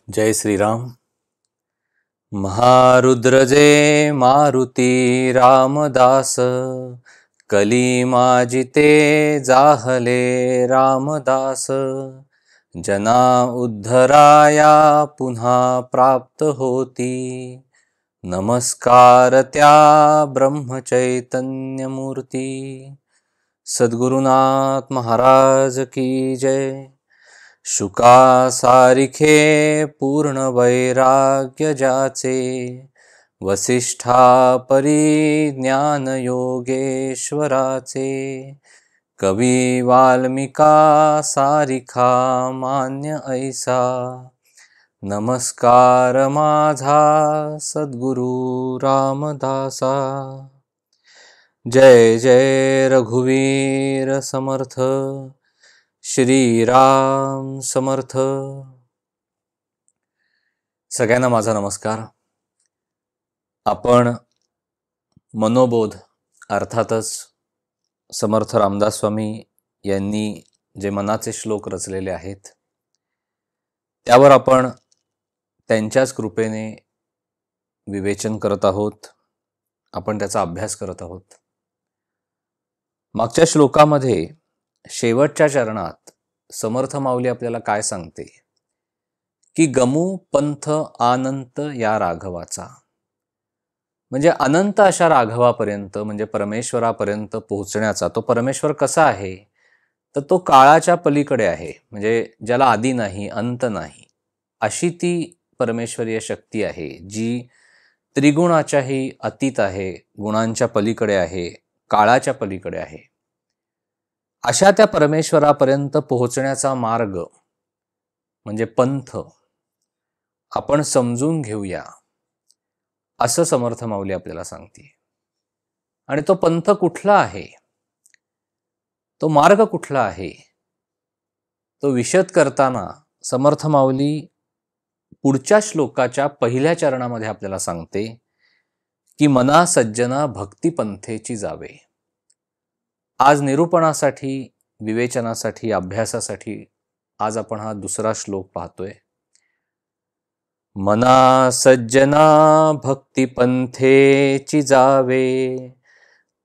जय श्रीराम. महारुद्रजे मारुती रामदास, कली माजिते जाहले रामदास. जना उद्धराया पुन्हा प्राप्त होती, नमस्कार त्या ब्रह्मचैतन्य मूर्ती. सद्गुरुनाथ महाराज की जय. शुका सारिखे पूर्ण वैराग्य ज्याचे, वसिष्ठा परी ज्ञान योगेश्वराचे. कवी वाल्मिका सारिखा मान्य ऐसा, नमस्कार माझा सद्गुरु रामदासा. जय जय रघुवीर समर्थ, श्रीराम समर्थ. सगळ्यांना माझा नमस्कार. आपण मनोबोध अर्थातच समर्थ रामदास स्वामी यांनी जे मनाचे श्लोक रचलेले आहेत त्यावर आपण त्यांच्याच कृपेने विवेचन करत आहोत. आपण त्याचा अभ्यास करत आहोत. मागच्या श्लोकामध्ये शेवटच्या चरणात समर्थ माऊली आपल्याला काय सांगते की गमू पंथ अनंत या राघवाचा, म्हणजे अनंत अशा राघवापर्यंत म्हणजे परमेश्वरापर्यंत पोहोचण्याचा. तो परमेश्वर कसा आहे तर तो काळाच्या पलीकडे आहे, म्हणजे ज्याला आदी नाही अंत नाही अशी ती परमेश्वरीय शक्ती आहे जी त्रिगुणाच्याही अतीत आहे, गुणांच्या पलीकडे आहे, काळाच्या पलीकडे आहे. अशा त्या परमेश्वरापर्यंत पोहोचण्याचा मार्ग म्हणजे पंथ आपण समजून घेऊया असं समर्थ माऊली आपल्याला सांगते. आणि तो पंथ कुठला आहे, तो मार्ग कुठला आहे, तो विशद करताना समर्थ माऊली पुढच्या श्लोकाच्या पहिल्या चरणामध्ये आपल्याला सांगते की मना सज्जना भक्ती पंथेची जावे. आज निरूपणासाठी, विवेचनासाठी, अभ्यासासाठी आज आपण हा दुसरा श्लोक पाहतोय. मना सज्जना भक्ती पंथेची जावे,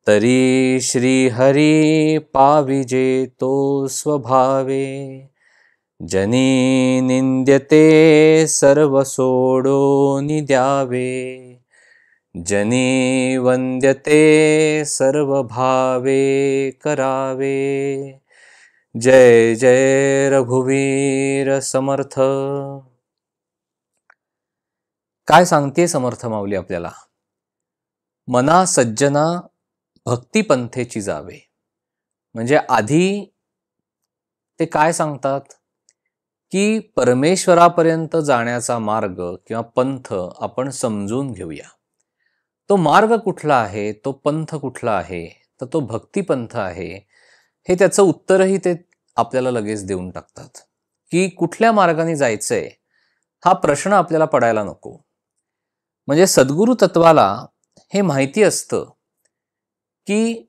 तरी श्री हरी पाविजे तो स्वभावे. जनी निंद्यते सर्व सोडोनी द्यावे, जनी वंद्यते सर्व भावे करावे. जय जय रघुवीर समर्थ. काय सांगते समर्थ माऊली आपल्याला? मना सज्जना भक्ती पंथेची जावे, म्हणजे आधी ते काय सांगतात की परमेश्वरापर्यंत जाण्याचा मार्ग किंवा पंथ आपण समजून घेऊया. तो मार्ग कुठला आहे, तो पंथ कुठला आहे, तर तो भक्तिपंथ आहे. हे त्याचं उत्तरही ते आपल्याला लगेच देऊन टाकतात की कुठल्या मार्गाने जायचंय हा प्रश्न आपल्याला पडायला नको. म्हणजे सद्गुरु तत्वाला हे माहिती असतं की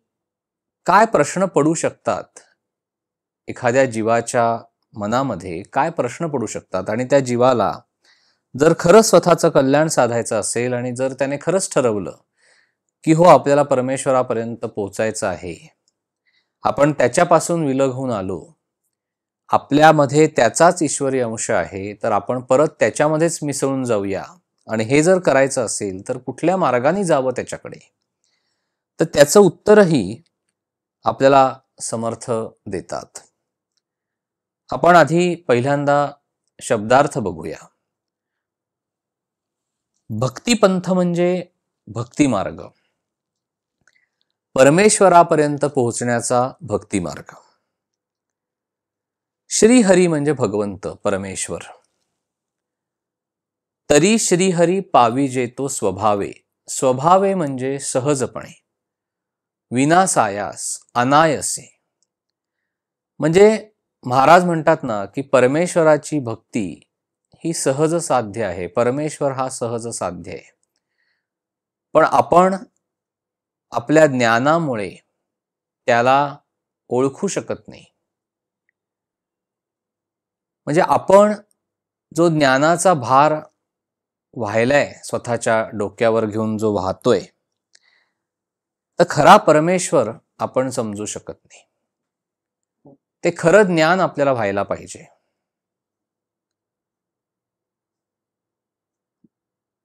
काय प्रश्न पडू शकतात, एखाद्या जीवाच्या मनामध्ये काय प्रश्न पडू शकतात. आणि त्या जीवाला जर खरंच स्वतःचं कल्याण साधायचं असेल आणि जर त्याने खरंच ठरवलं की हो आपल्याला परमेश्वरापर्यंत पोहोचायचं आहे, आपण त्याच्यापासून विलग होऊन आलो, आपल्यामध्ये त्याचाच ईश्वरी अंश आहे, तर आपण परत त्याच्यामध्येच मिसळून जाऊया. आणि हे जर करायचं असेल तर कुठल्या मार्गाने जावं त्याच्याकडे, तर त्याचं उत्तरही आपल्याला समर्थ देतात. आपण आधी पहिल्यांदा शब्दार्थ बघूया. भक्तिपंथ म्हणजे भक्ती मार्ग, परमेश्वरापर्यंत पोहोचण्याचा भक्ती मार्ग. श्रीहरी म्हणजे भगवंत परमेश्वर. तरी श्रीहरी पाविजे तो स्वभावे. स्वभावे म्हणजे सहजपणे, विनासायास, अनायसे. म्हणजे महाराज म्हणतात ना की परमेश्वराची भक्ती ही सहज साध्य आहे, परमेश्वर हा सहज साध्य आहे. पण आपण आपल्या ज्ञानामुळे त्याला ओळखू शकत नाही. म्हणजे आपण जो ज्ञानाचा भार वाहिलाय स्वतःच्या डोक्यावर घेऊन जो वाहतोय, तर खरा परमेश्वर आपण समजू शकत नाही. ते खरं ज्ञान आपल्याला व्हायला पाहिजे.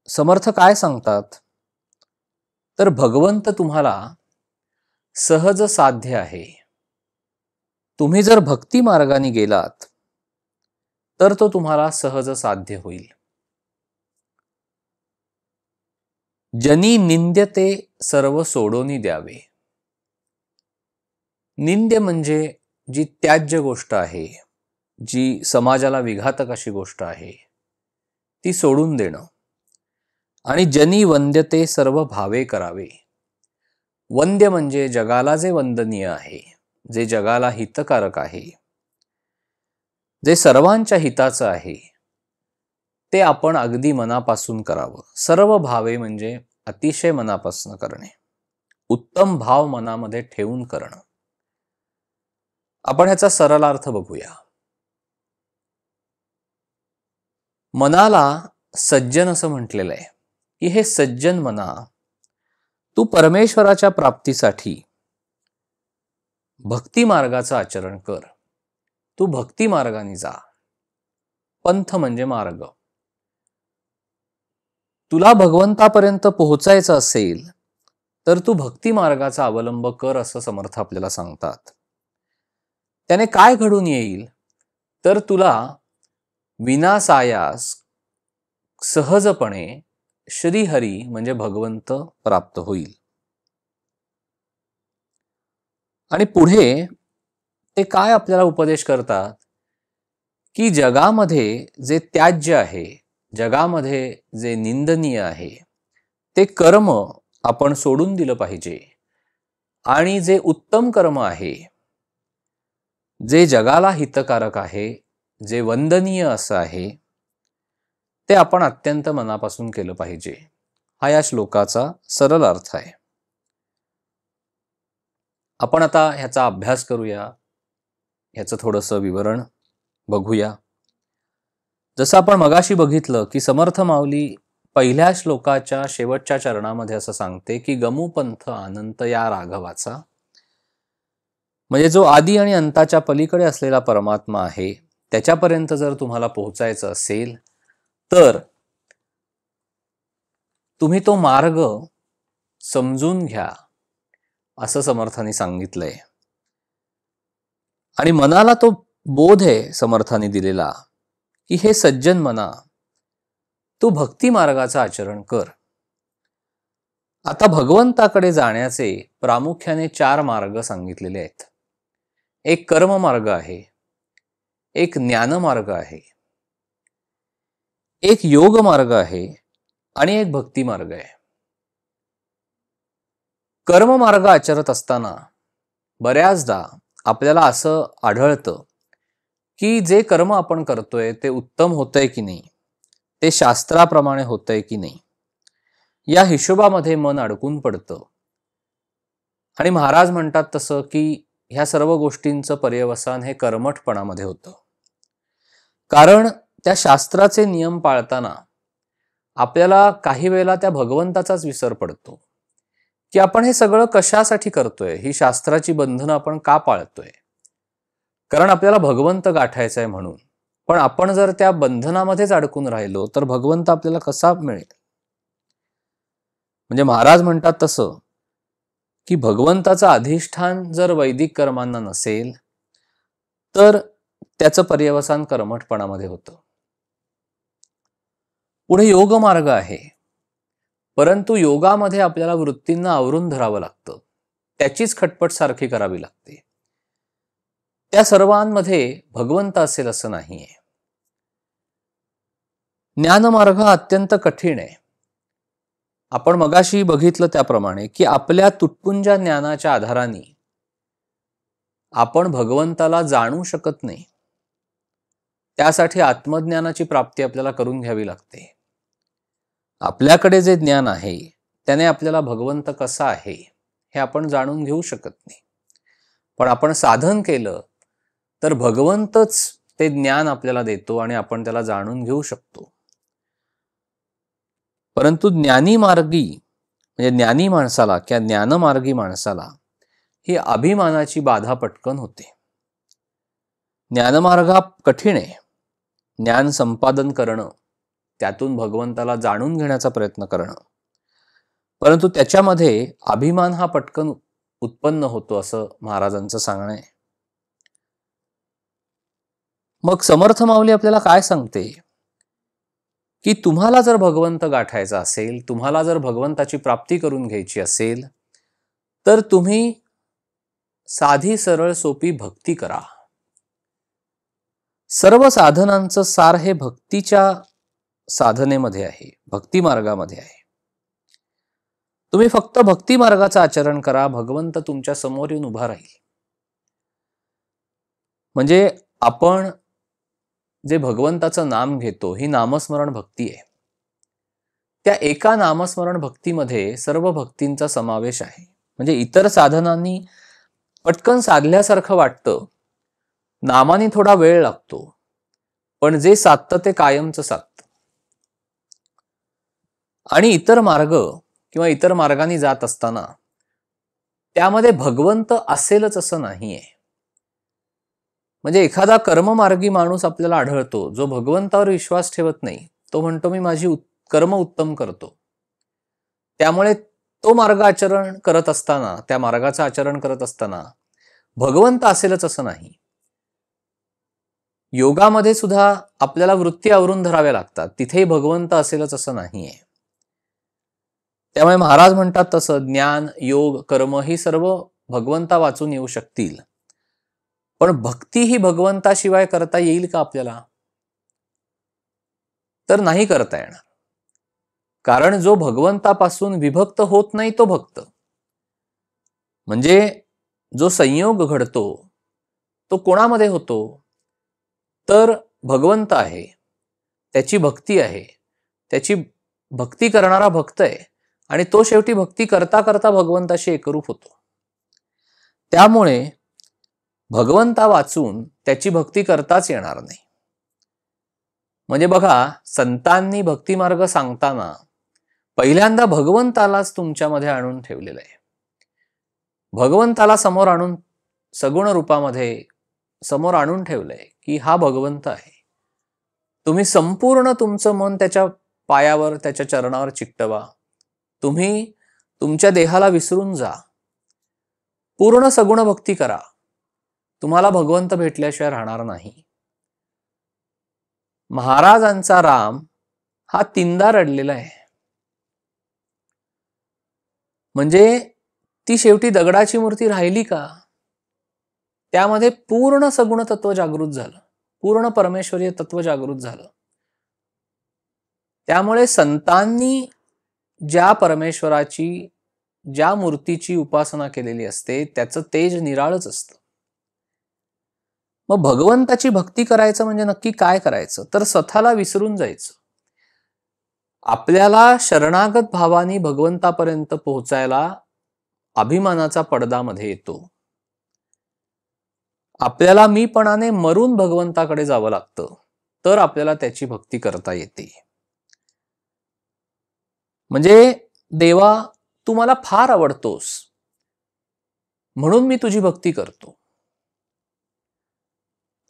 समर्थ काय सांगतात, तर भगवंत तुम्हाला सहज साध्य आहे. तुम्ही जर भक्ती मार्गाने गेलात तर तो तुम्हाला सहज साध्य होईल. जनी निंद्यते सर्व सोडोनी द्यावे. निंद्य म्हणजे जी त्याज्य गोष्ट आहे, जी समाजाला विघातक अशी गोष्ट आहे, ती सोडून देणं. आणि जनी वंद्यते सर्व भावे करावे. वंद्य म्हणजे जगाला जे वंदनीय आहे, जे जगाला हितकारक आहे, जे सर्वांच्या हिताचं आहे, ते आपण अगदी मनापासून करावं. सर्व भावे म्हणजे अतिशय मनापासून करणे, उत्तम भाव मनामध्ये ठेवून करणं. आपण ह्याचा सरळ अर्थ बघूया. मनाला सज्जन असं म्हटलेलं आहे की हे सज्जन मना, तू परमेश्वराच्या प्राप्तीसाठी भक्ती मार्गाचं आचरण कर. तू भक्ती मार्गाने जा. पंथ म्हणजे मार्ग. तुला भगवंतापर्यंत पोहोचायचं असेल तर तू भक्ती मार्गाचा अवलंब कर, असं समर्थ आपल्याला सांगतात. त्याने काय घडून येईल, तर तुला विनासायास सहजपणे श्रीहरी म्हणजे भगवंत प्राप्त होईल. आणि पुढे ते काय आपल्याला उपदेश करतात की जगामध्ये जे त्याज्य आहे, जगामध्ये जे निंदनीय आहे, ते कर्म आपण सोडून दिलं पाहिजे. आणि जे उत्तम कर्म आहे, जे जगाला हितकारक आहे, जे वंदनीय असं आहे, ते आपण अत्यंत मनापासून केलं पाहिजे. हा या श्लोकाचा सरळ अर्थ आहे. आपण आता ह्याचा अभ्यास करूया, ह्याचं थोडंसं विवरण बघूया. जसं आपण मगाशी बघितलं की समर्थ माऊली पहिल्या श्लोकाच्या शेवटच्या चरणामध्ये असं सांगते की गमू पंथ अनंत या राघवाचा. म्हणजे जो आदी आणि अंताच्या पलीकडे असलेला परमात्मा आहे, त्याच्यापर्यंत जर तुम्हाला पोहोचायचं असेल तर तुम्ही तो मार्ग समजून घ्या, असं समर्थांनी सांगितलंय. आणि मनाला तो बोध आहे समर्थांनी दिलेला की हे सज्जन मना, तू भक्ती मार्गाचं आचरण कर. आता भगवंताकडे जाण्याचे प्रामुख्याने 4 मार्ग सांगितलेले आहेत. एक कर्म मार्ग आहे, एक ज्ञान मार्ग आहे, एक योग मार्ग आहे आणि एक भक्ती मार्ग आहे. कर्म मार्ग आचरत असताना बऱ्याचदा आपल्याला असं आढळतं की जे कर्म आपण करतोय ते उत्तम होतंय की नाही, ते शास्त्राप्रमाणे होतंय की नाही, या हिशोबामध्ये मन अडकून पडतं. आणि महाराज म्हणतात तसं की ह्या सर्व गोष्टींचं पर्यवसान हे कर्मठपणामध्ये होतं. कारण त्या शास्त्राचे नियम पाळताना आपल्याला काही वेळेला त्या भगवंताचाच विसर पडतो की आपण हे सगळं कशासाठी करतोय, ही शास्त्राची बंधनं आपण का पाळतोय. कारण आपल्याला भगवंत गाठायचा आहे म्हणून. पण आपण जर त्या बंधनामध्येच अडकून राहिलो तर भगवंत आपल्याला कसा मिळेल. म्हणजे महाराज म्हणतात तसं की भगवंताचं अधिष्ठान जर वैदिक कर्मांना नसेल तर त्याचं पर्यवसान कर्मठपणामध्ये होतं. पुढे योग मार्ग आहे, परंतु योगामध्ये आपल्याला वृत्तींना आवरून धरावं लागतं, त्याचीच खटपट सारखी करावी लागते. त्या सर्वांमध्ये भगवंत असेल असं नाहीये. ज्ञानमार्ग अत्यंत कठीण आहे. आपण मगाशी बघितलं त्याप्रमाणे की आपल्या तुटपुंजा ज्ञानाच्या आधाराने आपण भगवंताला जाणू शकत नाही. त्यासाठी आत्मज्ञानाची प्राप्ती आपल्याला करून घ्यावी लागते. आपल्याकडे जे ज्ञान आहे त्याने आपल्याला भगवंत कसा आहे हे आपण जाणून घेऊ शकत नाही. पण आपण साधन केलं तर भगवंतच ते ज्ञान आपल्याला देतो आणि आपण त्याला जाणून घेऊ शकतो. परंतु ज्ञानी मार्गी म्हणजे ज्ञानी माणसाला किंवा ज्ञानमार्गी माणसाला ही अभिमानाची बाधा पटकन होते. ज्ञानमार्ग हा कठीण आहे. ज्ञान संपादन करणं, त्यातून भगवंताला जाणून घेण्याचा प्रयत्न करणं, परंतु त्याच्यामध्ये अभिमान हा पटकन उत्पन्न होतो असं महाराजांचं सांगणं आहे. मग समर्थ माऊली आपल्याला काय सांगते की तुम्हाला जर भगवंत गाठायचा असेल, तुम्हाला जर भगवंताची प्राप्ती करून घ्यायची असेल, तर तुम्ही साधी सरळ सोपी भक्ती करा. सर्व साधनांचं सार हे भक्तीच्या साधनेमध्ये आहे, भक्ती मार्गामध्ये आहे. तुम्ही फक्त भक्ती मार्गाचं आचरण करा, भगवंत तुमच्या समोर येऊन उभा राहील. म्हणजे आपण जे भगवंताचं नाम घेतो ही नामस्मरण भक्ती आहे. त्या एका नामस्मरण भक्तीमध्ये सर्व भक्तींचा समावेश आहे. म्हणजे इतर साधनांनी पटकन साधल्यासारखं वाटतं, नामाने थोडा वेळ लागतो, पण जे साधतं ते कायमचं साधतं. आणि इतर मार्ग किंवा इतर मार्गाने जात असताना त्यामध्ये भगवंत असेलच असं नाहीये. म्हणजे एखादा कर्ममार्गी माणूस आपल्याला आढळतो जो भगवंतावर विश्वास ठेवत नाही. तो म्हणतो मी माझी कर्म उत्तम करतो, त्यामुळे तो मार्ग आचरण करत असताना, त्या मार्गाचं आचरण करत असताना भगवंत असेलच असं नाही. योगामध्ये सुद्धा आपल्याला वृत्ती आवरून धराव्या लागतात, तिथेही भगवंत असेलच असं नाहीये. त्यामुळे महाराज म्हणतात तसं ज्ञान, योग, कर्म ही सर्व भगवंता वाचून येऊ शकतील, पण भक्ती ही भगवंताशिवाय करता येईल का आपल्याला? तर नाही करता येणार. कारण जो भगवंतापासून विभक्त होत नाही तो भक्त. म्हणजे जो संयोग घडतो तो कोणामध्ये होतो? तर भगवंत आहे, त्याची भक्ती आहे, त्याची भक्ती करणारा भक्त आहे, आणि तो शेवटी भक्ती करता करता भगवंताशी एकरूप होतो. त्यामुळे भगवंता वाचून त्याची भक्ती करताच येणार नाही. म्हणजे बघा, संतांनी भक्ती मार्ग सांगताना पहिल्यांदा भगवंतालाच तुमच्यामध्ये आणून ठेवलेलं आहे. भगवंताला समोर आणून सगुण रूपामध्ये समोर आणून ठेवलंय की हा भगवंत आहे. तुम्ही संपूर्ण तुमचं मन त्याच्या पायावर, त्याच्या चरणावर चिकटवा. तुम्ही तुमच्या देहाला विसरून जा, पूर्ण सगुण भक्ती करा. तुम्हाला भगवंत भेटल्याशिवाय राहणार नाही. महाराजांचा राम हा तीनदा रडलेला आहे. म्हणजे ती शेवटी दगडाची मूर्ती राहिली का? त्यामध्ये पूर्ण सगुण तत्व जागृत झालं, पूर्ण परमेश्वरीय तत्व जागृत झालं. त्यामुळे संतांनी ज्या परमेश्वराची, ज्या मूर्तीची उपासना केलेली असते त्याचं तेज निराळच असतं. मग भगवंताची भक्ती करायचं म्हणजे नक्की काय करायचं? तर स्वतःला विसरून जायचं. आपल्याला शरणागत भावानी भगवंतापर्यंत पोहोचायला अभिमानाचा पडदा मध्ये येतो. आपल्याला मीपणाने मरून भगवंताकडे जावं लागतं, तर आपल्याला त्याची भक्ती करता येते. म्हणजे देवा, तू मला फार आवडतोस म्हणून मी तुझी भक्ती करतो.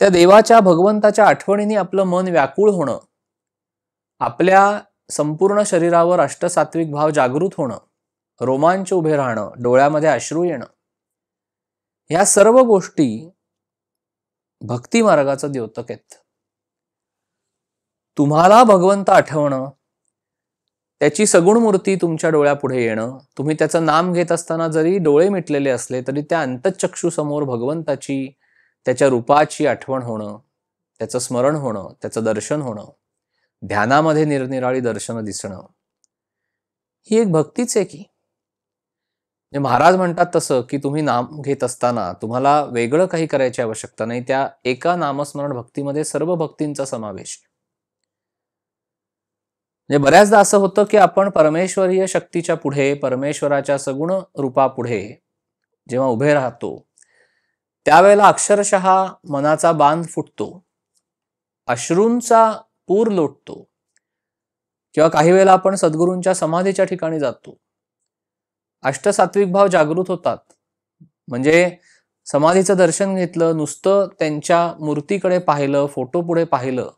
त्या देवाच्या, भगवंताच्या आठवणीने आपलं मन व्याकुळ होणं, आपल्या संपूर्ण शरीरावर अष्टसात्विक भाव जागृत होणं, रोमांच उभे राहणं, डोळ्यामध्ये अश्रू येणं, ह्या सर्व गोष्टी भक्ती मार्गाचं द्योतक आहेत. तुम्हाला भगवंत आठवणं, त्याची सगुण मूर्ती तुमच्या डोळ्यापुढे येणं, तुम्ही त्याचं नाम घेत असताना जरी डोळे मिटलेले असले तरी त्या अंतःचक्षू समोर भगवंताची, त्याच्या रूपाची आठवण होणं, त्याचं स्मरण होणं, त्याचं दर्शन होणं, ध्यानामध्ये निरनिराळी दर्शनं दिसणं, ही एक भक्तीच आहे की. महाराज म्हणतात तसं की तुम्ही नाम घेत असताना तुम्हाला वेगळं काही करायची आवश्यकता नाही. त्या एका नामस्मरण भक्तीमध्ये सर्व भक्तींचा समावेश. म्हणजे बऱ्याचदा असं होतं की आपण परमेश्वरीय शक्तीच्या पुढे, परमेश्वराच्या सगुण रूपापुढे जेव्हा उभे राहतो त्यावेळेला अक्षरशः मनाचा बांध फुटतो अश्रूंचा पूर लोटतो, किंवा काही वेळेला आपण सद्गुरूंच्या समाधीच्या ठिकाणी जातो, अष्टसात्विक भाव जागृत होतात. म्हणजे समाधीचं दर्शन घेतलं, नुसतं त्यांच्या मूर्तीकडे पाहिलं, फोटो पुढे पाहिलं,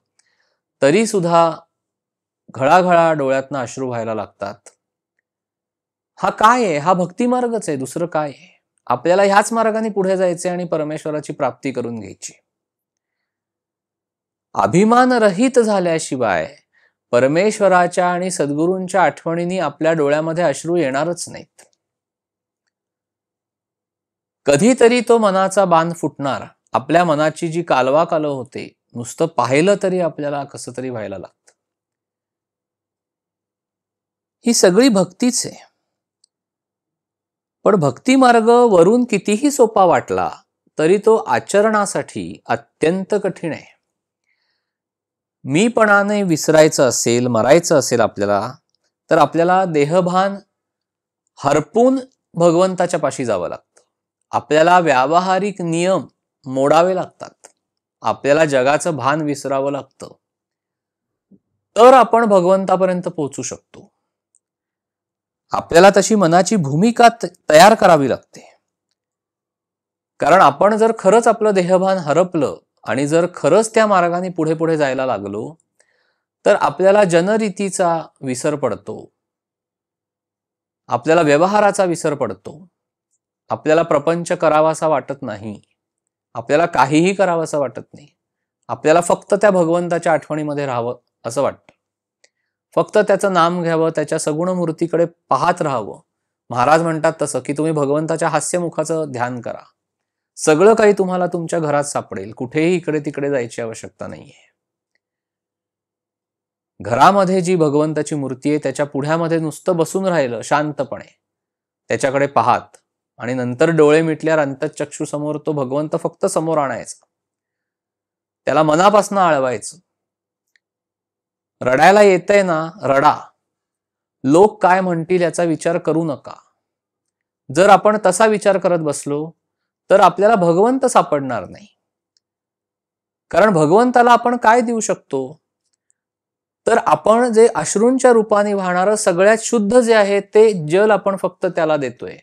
तरी सुद्धा घळाघळा डोळ्यातनं अश्रू व्हायला लागतात. हा काय आहे? हा भक्ती मार्गच आहे, दुसरं काय आहे? आपल्याला ह्याच मार्गाने पुढे जायचे आणि परमेश्वराची प्राप्ती करून घ्यायची. अभिमान रहित झाल्याशिवाय परमेश्वराच्या आणि सद्गुरूंच्या आठवणींनी आपल्या डोळ्यामध्ये अश्रू येणारच नाहीत. कधीतरी तो मनाचा बांध फुटणार. आपल्या मनाची जी कालवाकालव होते, नुसतं पाहिलं तरी आपल्याला कसं तरी व्हायला लागतं. ही सगळी भक्तीच आहे. पण भक्ती मार्ग वरून कितीही सोपा वाटला तरी तो आचरणासाठी अत्यंत कठीण आहे. मीपणाने विसरायचं असेल, मरायचं असेल आपल्याला, तर आपल्याला देहभान हरपून भगवंताच्या पाशी जावं लागतं. आपल्याला व्यावहारिक नियम मोडावे लागतात. आपल्याला जगाचं भान विसरावं लागतं. तर आपण भगवंतापर्यंत पोहोचू शकतो. आपल्याला तशी मनाची भूमिका तयार करावी लागते. कारण आपण जर खरंच आपलं देहभान हरपलं आणि जर खरंच त्या मार्गाने पुढे पुढे जायला लागलो, तर आपल्याला जनरीतीचा विसर पडतो, आपल्याला व्यवहाराचा विसर पडतो, आपल्याला प्रपंच करावासा वाटत नाही, आपल्याला काहीही करावासा वाटत नाही. आपल्याला फक्त त्या भगवंताच्या आठवणीमध्ये राहावं असं वाटतं. फक्त त्याचं नाम घ्यावं, त्याच्या सगुण मूर्तीकडे पाहत राहावं. महाराज म्हणतात तसं की तुम्ही भगवंताच्या हास्यमुखाचं ध्यान करा. सगळं काही तुम्हाला तुमच्या घरात सापडेल. कुठेही इकडे तिकडे जायची आवश्यकता नाहीये. घरामध्ये जी भगवंताची मूर्ती आहे त्याच्या पुढ्यामध्ये नुसतं बसून राहिलं शांतपणे, त्याच्याकडे पाहत, आणि नंतर डोळे मिटल्यावर अंतःचक्षू समोर तो भगवंत फक्त समोर आणायचा. त्याला मनापासून आळवायचं. रडायला येतंय ना, रडा. लोक काय म्हणतील याचा विचार करू नका. जर आपण तसा विचार करत बसलो तर आपल्याला भगवंत सापडणार नाही. कारण भगवंताला आपण काय देऊ शकतो? तर आपण जे अश्रूंच्या रूपाने वाहणारं सगळ्यात शुद्ध जे आहे ते जल आपण फक्त त्याला देतोय.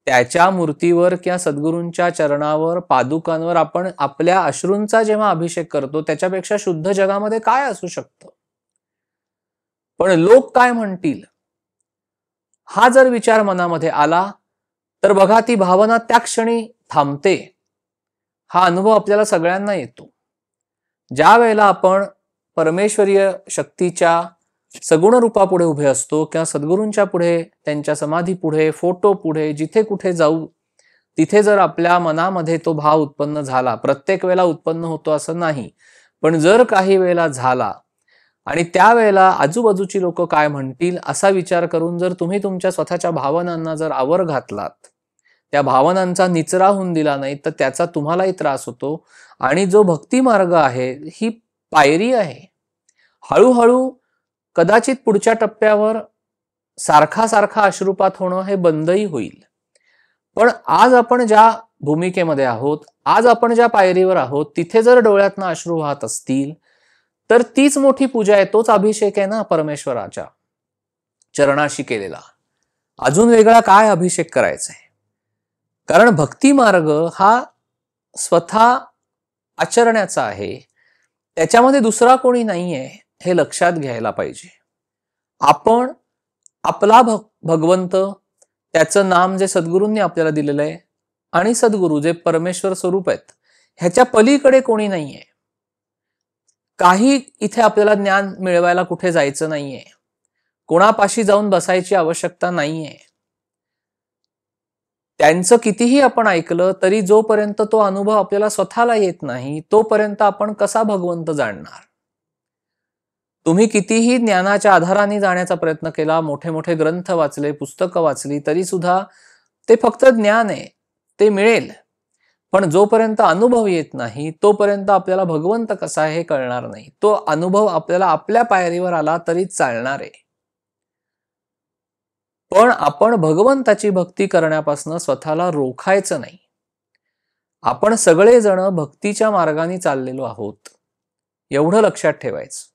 त्याच्या मूर्तीवर किंवा सद्गुरूंच्या चरणावर, पादुकांवर आपण आपल्या अश्रूंचा जेव्हा अभिषेक करतो, त्याच्यापेक्षा शुद्ध जगामध्ये काय असू शकतं? पण लोक काय म्हणतील हा जर विचार मनामध्ये आला तर बघा, ती भावना त्या क्षणी थांबते. हा अनुभव आपल्याला सगळ्यांना येतो. ज्या वेळेला आपण परमेश्वरीय शक्तीच्या सगुण रूपापुढे उभे असतो किंवा सद्गुरूंच्या पुढे, त्यांच्या समाधी पुढे, फोटो पुढे, जिथे कुठे जाऊ तिथे जर आपल्या मनामध्ये तो भाव उत्पन्न झाला, प्रत्येक वेळेला उत्पन्न होतो असं नाही, पण जर काही वेळेला झाला आणि त्यावेळेला आजूबाजूची लोक काय म्हणतील असा विचार करून जर तुम्ही तुमच्या स्वतःच्या भावनांना जर आवर घातलात, त्या भावनांचा निचरा होऊन दिला नाही, तर त्याचा तुम्हालाही त्रास होतो. आणि जो भक्ती मार्ग आहे ही पायरी आहे. हळूहळू कदाचित पुढच्या टप्प्यावर सारखा सारखा अश्रुपात होणं हे बंदही होईल. पण आज आपण ज्या भूमिकेमध्ये आहोत, आज आपण ज्या पायरीवर आहोत, तिथे जर डोळ्यातनं अश्रू वाहत असतील तर तीच मोठी पूजा आहे, तोच अभिषेक आहे ना परमेश्वराच्या चरणाशी केलेला. अजून वेगळा काय अभिषेक करायचा आहे? कारण भक्ती मार्ग हा स्वतः आचरण्याचा आहे, त्याच्यामध्ये दुसरा कोणी नाहीये हे लक्षात घ्यायला पाहिजे. आपण आपला भगवंत, त्याचं नाम जे सद्गुरूंनी आपल्याला दिलेलं आहे, आणि सद्गुरू जे परमेश्वर स्वरूप आहेत, ह्याच्या पलीकडे कोणी नाहीये. काही इथे आपल्याला ज्ञान मिळवायला कुठे जायचं नाहीये, कोणापाशी जाऊन बसायची आवश्यकता नाहीये. त्यांचं कितीही आपण ऐकलं तरी जोपर्यंत तो अनुभव आपल्याला स्वतःला येत नाही, तोपर्यंत आपण कसा भगवंत जाणणार? तुम्ही कितीही ज्ञानाच्या आधाराने जाण्याचा प्रयत्न केला, मोठे मोठे ग्रंथ वाचले, पुस्तकं वाचली, तरी सुद्धा ते फक्त ज्ञान आहे, ते मिळेल. पण जोपर्यंत अनुभव येत नाही तोपर्यंत आपल्याला भगवंत कसा आहे हे कळणार नाही. तो अनुभव आपल्याला आपल्या पायरीवर आला तरी चालणार आहे. पण आपण भगवंताची भक्ती करण्यापासून स्वतःला रोखायचं नाही. आपण सगळेजण भक्तीच्या मार्गाने चाललेलो आहोत. एवढं लक्षात ठेवायचं.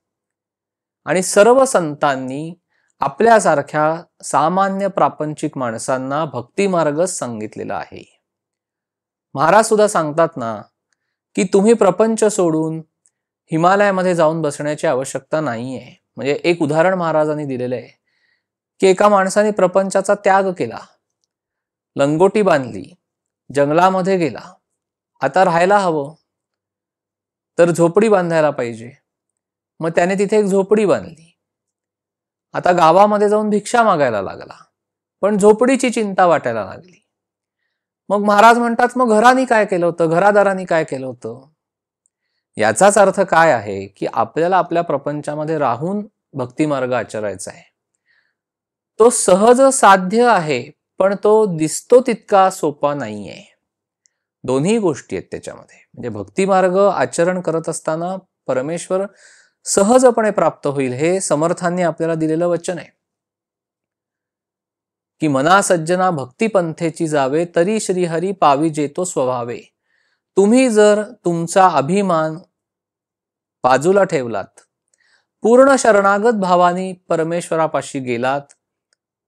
आणि सर्व संतांनी आपल्यासारख्या सामान्य प्रापंचिक माणसांना भक्ती मार्गच सांगितलेला आहे. महाराज सुद्धा सांगतात ना की तुम्ही प्रपंच सोडून हिमालयामध्ये जाऊन बसण्याची आवश्यकता नाहीये. म्हणजे एक उदाहरण महाराजांनी दिलेलं आहे की एका माणसाने प्रपंचाचा त्याग केला, लंगोटी बांधली, जंगलामध्ये गेला. आता राहायला हवं तर झोपडी बांधायला पाहिजे. मग त्याने तिथे एक झोपडी बांधली. आता गावामध्ये जाऊन भिक्षा मागायला लागला, पण झोपडीची चिंता वाटायला लागली. मग महाराज म्हणतात मग घराने काय केलं होतं, घरादारांनी काय केलं होतं. याचाच अर्थ काय आहे की आपल्याला आपल्या प्रपंचामध्ये राहून भक्ती मार्ग आचरायचा आहे. तो सहज साध्य आहे, पण तो दिसतो तितका सोपा नाहीये. दोन्ही गोष्टी आहेत त्याच्यामध्ये. म्हणजे भक्ती मार्ग आचरण करत असताना परमेश्वर सहजपणे प्राप्त होईल हे समर्थांनी आपल्याला दिलेलं वचन आहे की मना सज्जना भक्ती पंथेची जावे, तरी श्रीहरी पावी जेतो स्वभावे. तुम्ही जर तुमचा अभिमान बाजूला ठेवलात, पूर्ण शरणागत भावाने परमेश्वरापाशी गेलात,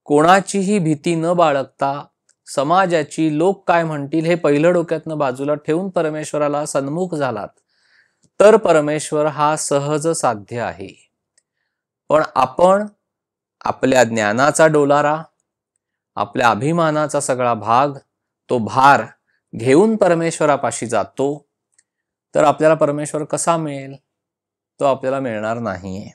कोणाचीही भीती न बाळगता, समाजाची लोक काय म्हणतील हे पहिलं डोक्यातनं बाजूला ठेवून परमेश्वराला सन्मुख झालात, तर परमेश्वर हा सहज साध्य आहे. पण आपण आपल्या ज्ञानाचा डोलारा, आपल्या अभिमानाचा सगळा भाग, तो भार घेऊन परमेश्वरापाशी जातो, तर आपल्याला परमेश्वर कसा मिळेल? तो आपल्याला मिळणार नाहीये.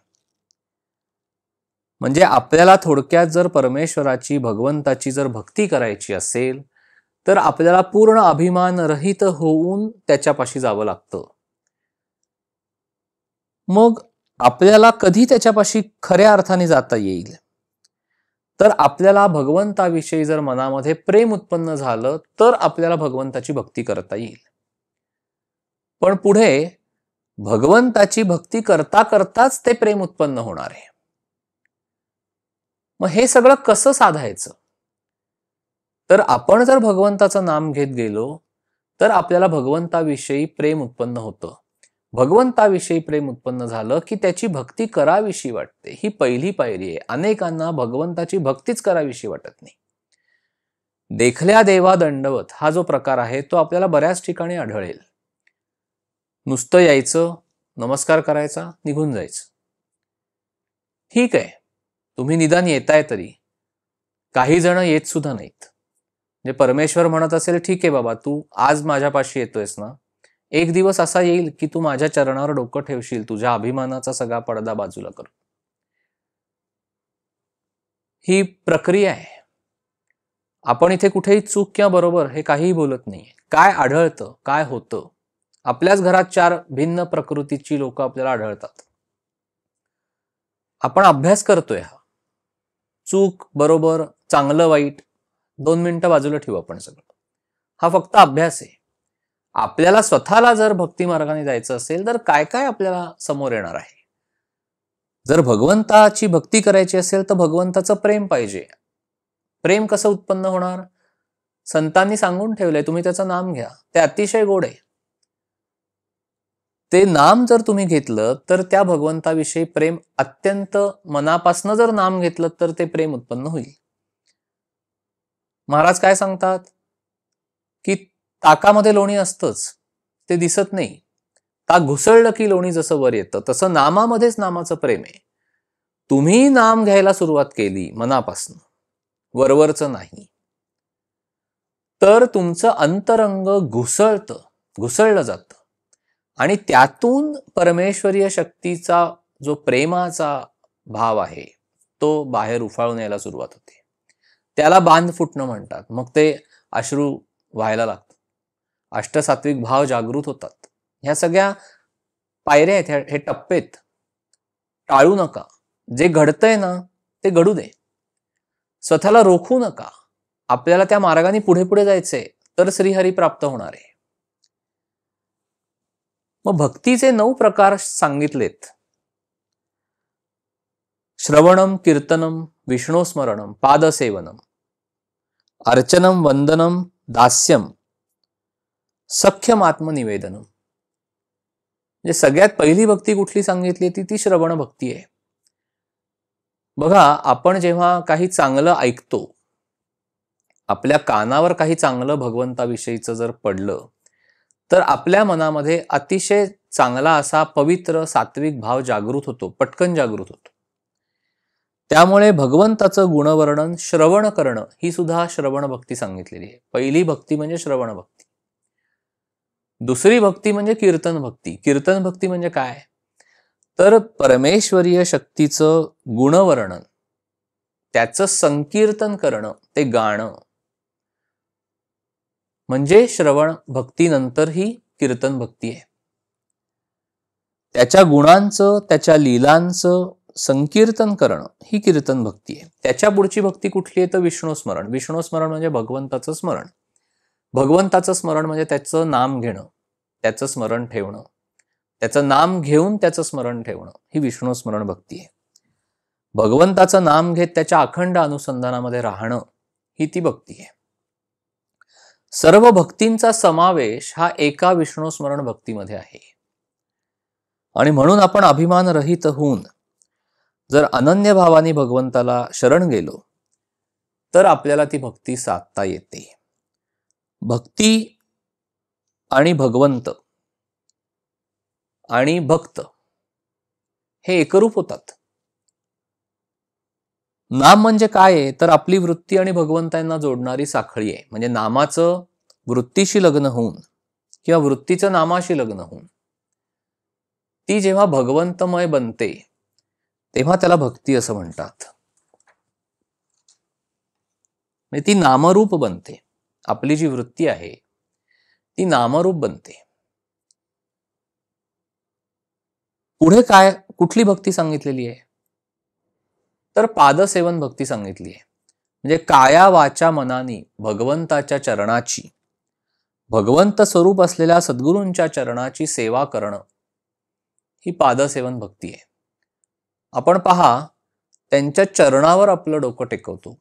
म्हणजे आपल्याला थोडक्यात जर परमेश्वराची, भगवंताची जर भक्ती करायची असेल तर आपल्याला पूर्ण अभिमान रहित होऊन त्याच्यापाशी जावं लागतं. मग आपल्याला कधी त्याच्यापाशी खऱ्या अर्थाने जाता येईल? तर आपल्याला भगवंताविषयी जर मनामध्ये प्रेम उत्पन्न झालं तर आपल्याला भगवंताची भक्ती करता येईल. पण पुढे भगवंताची भक्ती करता करताच ते प्रेम उत्पन्न होणार आहे. मग हे सगळं कसं साधायचं? तर आपण जर भगवंताचं नाम घेत गेलो तर आपल्याला भगवंताविषयी प्रेम उत्पन्न होतं. भगवंताविषयी प्रेम उत्पन्न झालं की त्याची भक्ती करावीशी वाटते. ही पहिली पायरी आहे. अनेकांना भगवंताची भक्तीच करावीशी वाटत नाही. देखल्या देवा दंडवत हा जो प्रकार आहे तो आपल्याला बऱ्याच ठिकाणी आढळेल. नुसतं यायचं, नमस्कार करायचा, निघून जायचं. ठीक आहे, तुम्ही निदान येताय तरी. काही जण येत सुद्धा नाहीत. म्हणजे परमेश्वर म्हणत असेल ठीक आहे बाबा, तू आज माझ्यापाशी येतोयस ना, एक दिवस असा येईल की तू माझ्या चरणावर डोकं ठेवशील, तुझ्या अभिमानाचा सगळा पडदा बाजूला कर. ही प्रक्रिया आहे. आपण इथे कुठेही चूक किंवा बरोबर हे काहीही बोलत नाही. काय आढळतं, काय होतं? आपल्याच घरात 4 भिन्न प्रकृतीची लोक आपल्याला आढळतात. आपण अभ्यास करतोय. हा चूक बरोबर, चांगलं वाईट 2 मिनिटं बाजूला ठेवू आपण सगळं. हा फक्त अभ्यास आहे. आपल्याला स्वतःला जर भक्ती मार्गाने जायचं असेल तर काय काय आपल्याला समोर येणार आहे? जर भगवंताची भक्ती करायची असेल तर भगवंताचं प्रेम पाहिजे. प्रेम कसं उत्पन्न होणार? संतांनी सांगून ठेवलंय, तुम्ही त्याचं नाम घ्या. ते अतिशय गोड आहे. ते नाम जर तुम्ही घेतलं तर त्या भगवंताविषयी प्रेम अत्यंत मनापासनं जर नाम घेतलं तर ते प्रेम उत्पन्न होईल. महाराज काय सांगतात की ताकामध्ये लोणी असतंच, ते दिसत नाही. ताक घुसळलं की लोणी जसं वर येतं, तसं नामामध्येच नामाचं प्रेम आहे. तुम्ही नाम घ्यायला सुरुवात केली मनापासनं, वरवरचं नाही, तर तुमचं अंतरंग घुसळलं जातं आणि त्यातून परमेश्वरीय शक्तीचा जो प्रेमाचा भाव आहे तो बाहेर उफाळून यायला सुरुवात होते. त्याला बांध फुटणं म्हणतात. मग ते अश्रू व्हायला लागतात, अष्टसात्विक भाव जागृत होतात. ह्या सगळ्या पायऱ्या आहेत, हे टप्पे आहेत. टाळू नका. जे घडतंय ना ते घडू दे. स्वतःला रोखू नका. आपल्याला त्या मार्गाने पुढे पुढे जायचंय तर श्रीहरी प्राप्त होणार आहे. मग भक्तीचे 9 प्रकार सांगितलेत. श्रवणम, कीर्तनम, विष्णुस्मरणम, पादसेवनम, अर्चनम, वंदनम, दास्यम, सख्यम आत्मनिवेदनम. म्हणजे सगळ्यात पहिली भक्ती कुठली सांगितली ती श्रवण भक्ती आहे. बघा, आपण जेव्हा काही चांगलं ऐकतो, आपल्या कानावर काही चांगलं भगवंताविषयीचं जर पडलं, तर आपल्या मनामध्ये अतिशय चांगला असा पवित्र सात्विक भाव जागृत होतो, पटकन जागृत होतो. त्यामुळे भगवंताचं गुणवर्णन श्रवण करणं ही सुद्धा श्रवण भक्ती सांगितलेली आहे. पहिली भक्ती म्हणजे श्रवण भक्ती. दुसरी भक्ती म्हणजे कीर्तन भक्ती. कीर्तन भक्ती म्हणजे काय? तर परमेश्वरीय शक्तीचं गुणवर्णन, त्याचं संकीर्तन करणं, ते गाणं, म्हणजे श्रवण भक्तीनंतर ही कीर्तन भक्ती आहे. त्याच्या गुणांचं, त्याच्या लीलांचं संकीर्तन करणं ही कीर्तन भक्ती आहे. त्याच्या पुढची भक्ती कुठली आहे? तर विष्णू स्मरण. विष्णू स्मरण म्हणजे भगवंताचं स्मरण. भगवंताचं स्मरण म्हणजे त्याचं नाम घेणं, त्याचं स्मरण ठेवणं, त्याचं नाम घेऊन त्याचं स्मरण ठेवणं ही विष्णू स्मरण भक्ती आहे. भगवंताचं नाम घेत त्याच्या अखंड अनुसंधानामध्ये राहणं ही ती भक्ती आहे. सर्व भक्तींचा समावेश हा एका विष्णू स्मरण भक्तीमध्ये आहे. आणि म्हणून आपण अभिमान रहित होऊन जर अनन्य भावाने भगवंताला शरण गेलो तर आपल्याला ती भक्ती साधता येते. भक्ती आणि भगवंत आणि भक्त हे एकरूप होतात. नाम म्हणजे काय आहे? तर आपली वृत्ती आणि भगवंतांना जोडणारी साखळी आहे. म्हणजे नामाचं वृत्तीशी लग्न होऊन किंवा वृत्तीचं नामाशी लग्न होऊन ती जेव्हा भगवंतमय बनते तेव्हा त्याला भक्ती असं म्हणतात. म्हणजे ती नामरूप बनते. आपली जी वृत्ती आहे ती नामरूप बनते. पुढे काय, कुठली भक्ती सांगितलेली आहे? तर पादसेवन भक्ती सांगितली आहे. म्हणजे काया वाचा मनानी भगवंताच्या चरणाची, भगवंत स्वरूप असलेल्या सद्गुरूंच्या चरणाची सेवा करणं ही पादसेवन भक्ती आहे. आपण पहा, त्यांच्या चरणावर आपलं डोकं टेकवतो.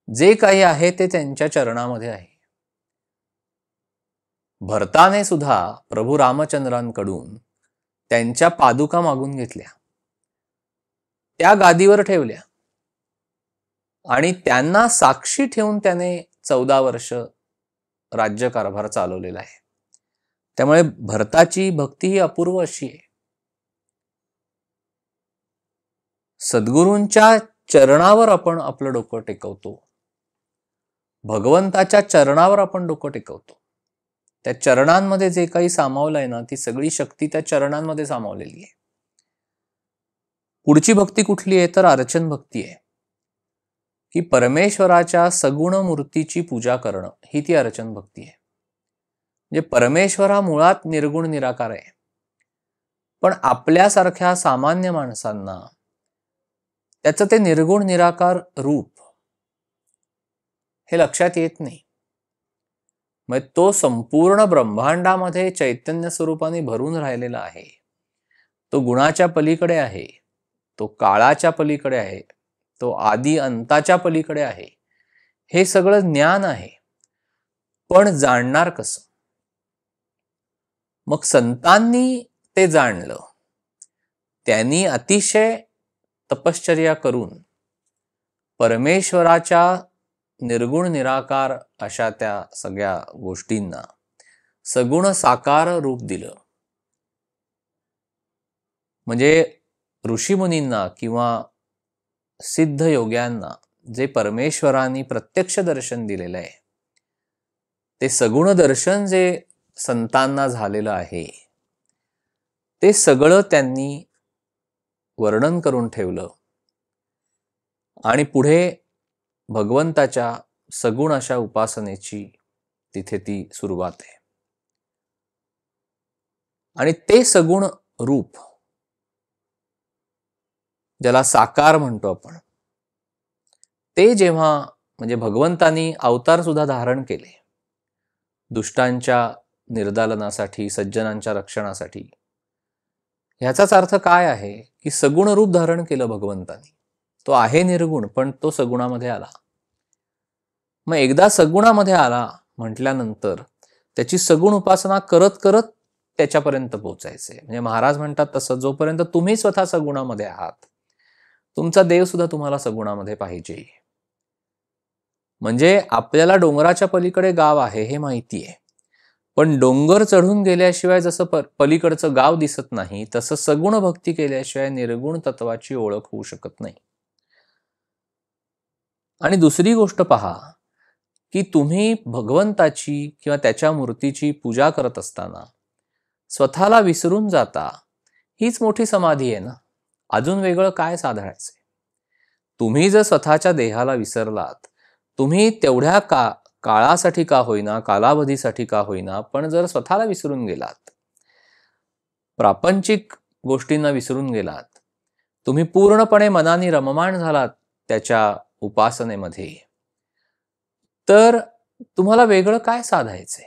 जे काही आहे ते त्यांच्या चरणामध्ये आहे. भरताने सुद्धा प्रभू रामचंद्रांकडून त्यांच्या पादुका मागून घेतल्या, त्या गादीवर ठेवल्या आणि त्यांना साक्षी ठेवून त्याने 14 वर्ष राज्यकारभार चालवलेला आहे. त्यामुळे भरताची भक्ती ही अपूर्व अशी आहे. सद्गुरूंच्या चरणावर आपण आपलं डोकं टेकवतो, भगवंताच्या चरणावर आपण डोकं टेकवतो. त्या चरणांमध्ये जे काही सामावलंय ना, ती सगळी शक्ती त्या चरणांमध्ये सामावलेली आहे. पुढची भक्ती कुठली आहे? तर अर्चन भक्ती आहे. की परमेश्वराच्या सगुण मूर्तीची पूजा करणं ही ती अर्चन भक्ती आहे. म्हणजे परमेश्वर हा मुळात निर्गुण निराकार आहे, पण आपल्यासारख्या सामान्य माणसांना त्याचं ते निर्गुण निराकार रूप हे लक्षात येत नाही. मग तो संपूर्ण ब्रह्मांडामध्ये चैतन्य स्वरूपाने भरून राहिलेला आहे. तो गुणाच्या पलीकडे आहे, तो काळाच्या पलीकडे आहे, तो आदि अंताच्या पलीकडे आहे. हे सगळं ज्ञान आहे, पण जाणणार कसं? मग संतांनी ते जाणलं. त्यांनी अतिशय तपश्चर्या करून परमेश्वराच्या निर्गुण निराकार अशा त्या सगळ्या गोष्टींना सगुण साकार रूप दिलं. म्हणजे ऋषीमुनींना किंवा सिद्ध योग्यांना जे परमेश्वरांनी प्रत्यक्ष दर्शन दिलेलं आहे, ते सगुण दर्शन जे संतांना झालेलं आहे, ते सगळं त्यांनी वर्णन करून ठेवलं. आणि पुढे भगवंताच्या सगुण अशा उपासनेची तिथे ती सुरुवात आहे. आणि ते सगुण रूप ज्याला साकार म्हणतो आपण, ते जेव्हा म्हणजे भगवंतानी अवतार सुद्धा धारण केले दुष्टांच्या निर्दालनासाठी, सज्जनांच्या रक्षणासाठी. ह्याचाच अर्थ काय आहे की सगुण रूप धारण केलं भगवंतानी. तो आहे निर्गुण, पण तो सगुणामध्ये आला. मग एकदा सगुणामध्ये आला म्हटल्यानंतर त्याची सगुण उपासना करत करत त्याच्यापर्यंत पोहोचायचंय. म्हणजे महाराज म्हणतात तसं, जोपर्यंत तुम्ही स्वतः सगुणामध्ये आहात, तुमचा देव सुद्धा तुम्हाला सगुणामध्ये पाहिजे. म्हणजे आपल्याला डोंगराच्या पलीकडे गाव आहे हे माहिती आहे, पण डोंगर चढून गेल्याशिवाय जसं पलीकडचं गाव दिसत नाही, तसं सगुण भक्ती केल्याशिवाय निर्गुण तत्वाची ओळख होऊ शकत नाही. आणि दुसरी गोष्ट पहा, की तुम्ही भगवंताची किंवा त्याच्या मूर्तीची पूजा करत असताना स्वतःला विसरून जाता, हीच मोठी समाधी आहे ना. अजून वेगळं काय साधायचंय? तुम्ही जर स्वतःच्या देहाला विसरलात, तुम्ही तेवढ्या काळासाठी का होईना, कालावधीसाठी का होईना, पण जर स्वतःला विसरून गेलात, प्रापंचिक गोष्टींना विसरून गेलात, तुम्ही पूर्णपणे मनाने रममाण झालात त्याच्या उपासनेमध्ये, तर तुम्हाला वेगळं काय साधायचंय?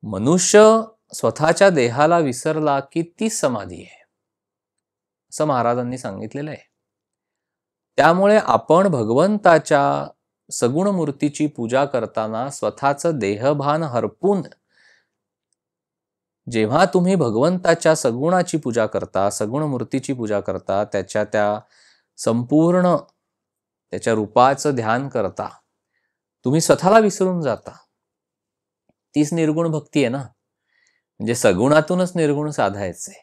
मनुष्य स्वतःच्या देहाला विसरला की तीच समाधी आहे, असं महाराजांनी सांगितलेलं आहे. त्यामुळे आपण भगवंताच्या सगुण मूर्तीची पूजा करताना स्वतःचं देहभान हरपून, जेव्हा तुम्ही भगवंताच्या सगुणाची पूजा करता, सगुण मूर्तीची पूजा करता, त्याच्या त्या संपूर्ण त्याच्या रूपाचं ध्यान करता, तुम्ही स्वतःला विसरून जाता. तीच निर्गुण भक्ती आहे ना. म्हणजे सगुणातूनच निर्गुण साधायचंय.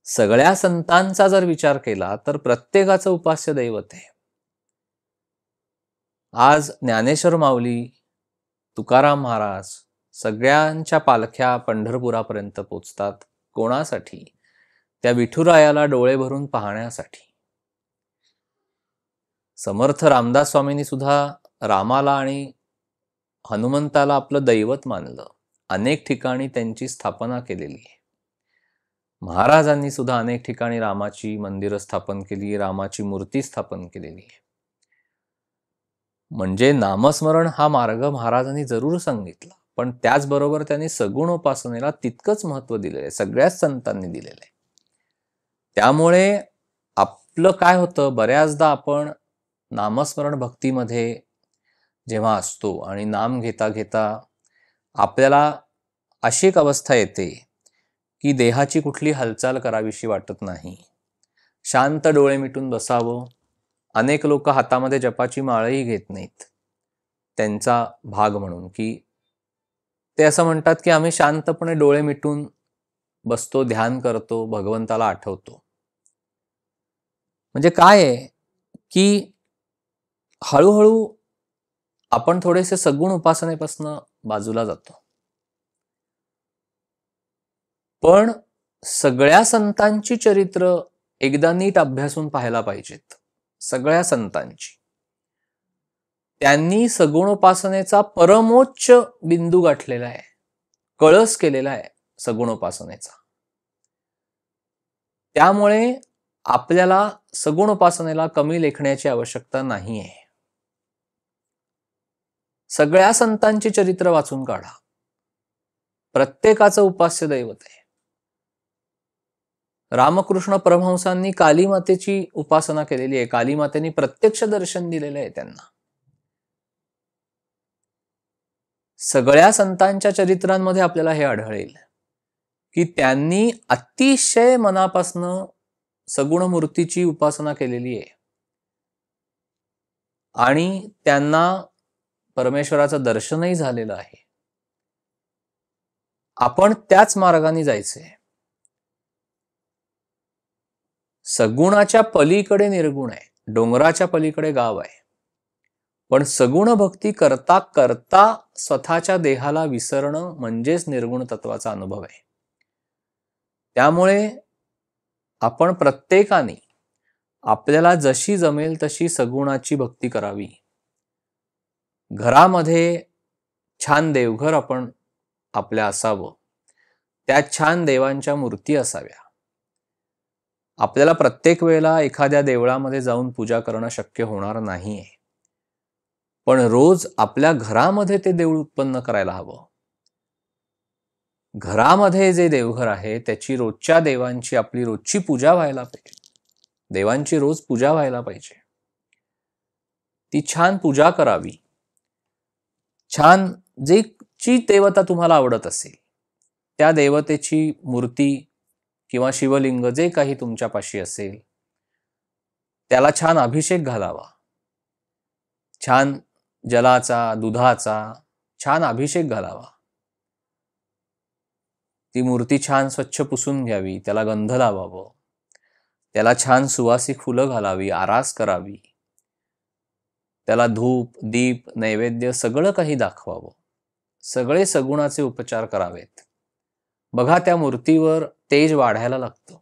सगळ्या संतांचा जर विचार केला तर प्रत्येकाचं उपास्य दैवत आहे. आज ज्ञानेश्वर माऊली, तुकाराम महाराज सगळ्यांच्या पालख्या पंढरपुरापर्यंत पोचतात. कोणासाठी? त्या विठुरायाला डोळे भरून पाहण्यासाठी. समर्थ रामदास स्वामींनी सुद्धा रामाला आणि हनुमंताला आपलं दैवत मानलं. अनेक ठिकाणी त्यांची स्थापना केलेली आहे. महाराजांनी सुद्धा अनेक ठिकाणी रामाची मंदिरं स्थापन केली, रामाची मूर्ती स्थापन केलेली आहे. म्हणजे नामस्मरण हा मार्ग महाराजांनी जरूर सांगितला, पण त्याचबरोबर त्यांनी सगुण उपासनेला तितकंच महत्व दिलेलं आहे, सगळ्याच संतांनी दिलेलं आहे. त्यामुळे आपलं काय होतं, बऱ्याचदा आपण नामस्मरण भक्तीमध्ये जेव्हा असतो आणि नाम घेता घेता आपल्याला अशी एक अवस्था येते की देहाची कुठली हालचाल करावीशी वाटत नाही, शांत डोळे मिटून बसावं. अनेक लोक हातामध्ये जपाची माळही घेत नाहीत, त्यांचा भाग म्हणून, की ते असं म्हणतात की आम्ही शांतपणे डोळे मिटून बसतो, ध्यान करतो, भगवंताला आठवतो. म्हणजे काय आहे की हळूहळू आपण थोडेसे सगुण उपासनेपासून बाजूला जातो. पण सगळ्या संतांची चरित्र एकदा नीट अभ्यासून पाहायला पाहिजेत. सगळ्या संतांची. त्यांनी सगुणोपासनेचा परमोच्च बिंदू गाठलेला आहे, कळस केलेला आहे सगुणोपासनेचा. त्यामुळे आपल्याला सगुणोपासनेला कमी लेखण्याची आवश्यकता नाही आहे. सगळ्या संतांची चरित्र वाचून काढा. प्रत्येकाचं उपास्य दैवत आहे. रामकृष्ण परमहंसांनी कालीमातेची उपासना केलेली आहे. कालीमातेनी प्रत्यक्ष दर्शन दिलेलं आहे त्यांना. सगळ्या संतांच्या चरित्रांमध्ये आपल्याला हे आढळेल की त्यांनी अतिशय मनापासनं सगुण मूर्तीची उपासना केलेली आहे आणि त्यांना परमेश्वराचं दर्शनही झालेलं आहे. आपण त्याच मार्गाने जायचंय. सगुणाच्या पलीकडे निर्गुण आहे, डोंगराच्या पलीकडे गाव आहे. पण सगुण भक्ती करता करता स्वतःच्या देहाला विसरणं म्हणजेच निर्गुण तत्वाचा अनुभव आहे. त्यामुळे आपण प्रत्येकाने आपल्याला जशी जमेल तशी सगुणाची भक्ती करावी. घरामध्ये छान देवघर आपण आपल्या असावं, त्यात छान देवांच्या मूर्ती असाव्या. आपल्याला प्रत्येक वेळेला एखाद्या देवळामध्ये जाऊन पूजा करणं शक्य होणार नाहीये, पण रोज आपल्या घरामध्ये ते देऊळ उत्पन्न करायला हवं. घरामध्ये जे देवघर आहे त्याची रोजच्या देवांची आपली रोजची पूजा व्हायला पाहिजे. देवांची रोज पूजा व्हायला पाहिजे. ती छान पूजा करावी. छान जी देवता तुम्हाला आवडत असेल त्या देवतेची मूर्ती किंवा शिवलिंग जे काही तुमच्यापाशी असेल त्याला छान अभिषेक घालावा. छान जलाचा, दुधाचा छान अभिषेक घालावा. ती मूर्ती छान स्वच्छ पुसून घ्यावी, त्याला गंध लावावं, त्याला छान सुवासिक फुलं घालावी, आरास करावी, त्याला धूप, दीप, नैवेद्य सगळं काही दाखवावं. सगळे सगुणाचे उपचार करावेत. बघा, त्या मूर्तीवर तेज वाढायला लागतं.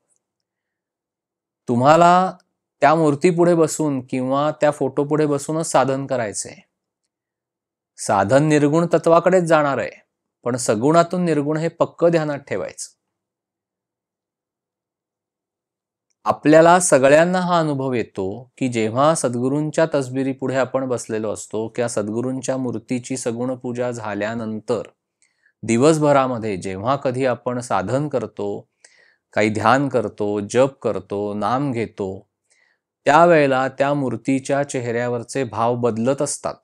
तुम्हाला त्या मूर्तीपुढे बसून किंवा त्या फोटो पुढे बसूनच साधन करायचंय. साधन निर्गुण तत्वाकडेच जाणार आहे, पण सगुणातून निर्गुण हे पक्क ध्यानात ठेवायचं. आपल्याला सगळ्यांना हा अनुभव येतो की जेव्हा सद्गुरूंच्या तसबिरी पुढे आपण बसलेलो असतो किंवा सद्गुरूंच्या मूर्तीची सगुण पूजा झाल्यानंतर दिवसभरामध्ये जेव्हा कधी आपण साधन करतो, काही ध्यान करतो, जप करतो, नाम घेतो, त्यावेळेला त्या मूर्तीच्या चेहऱ्यावरचे भाव बदलत असतात.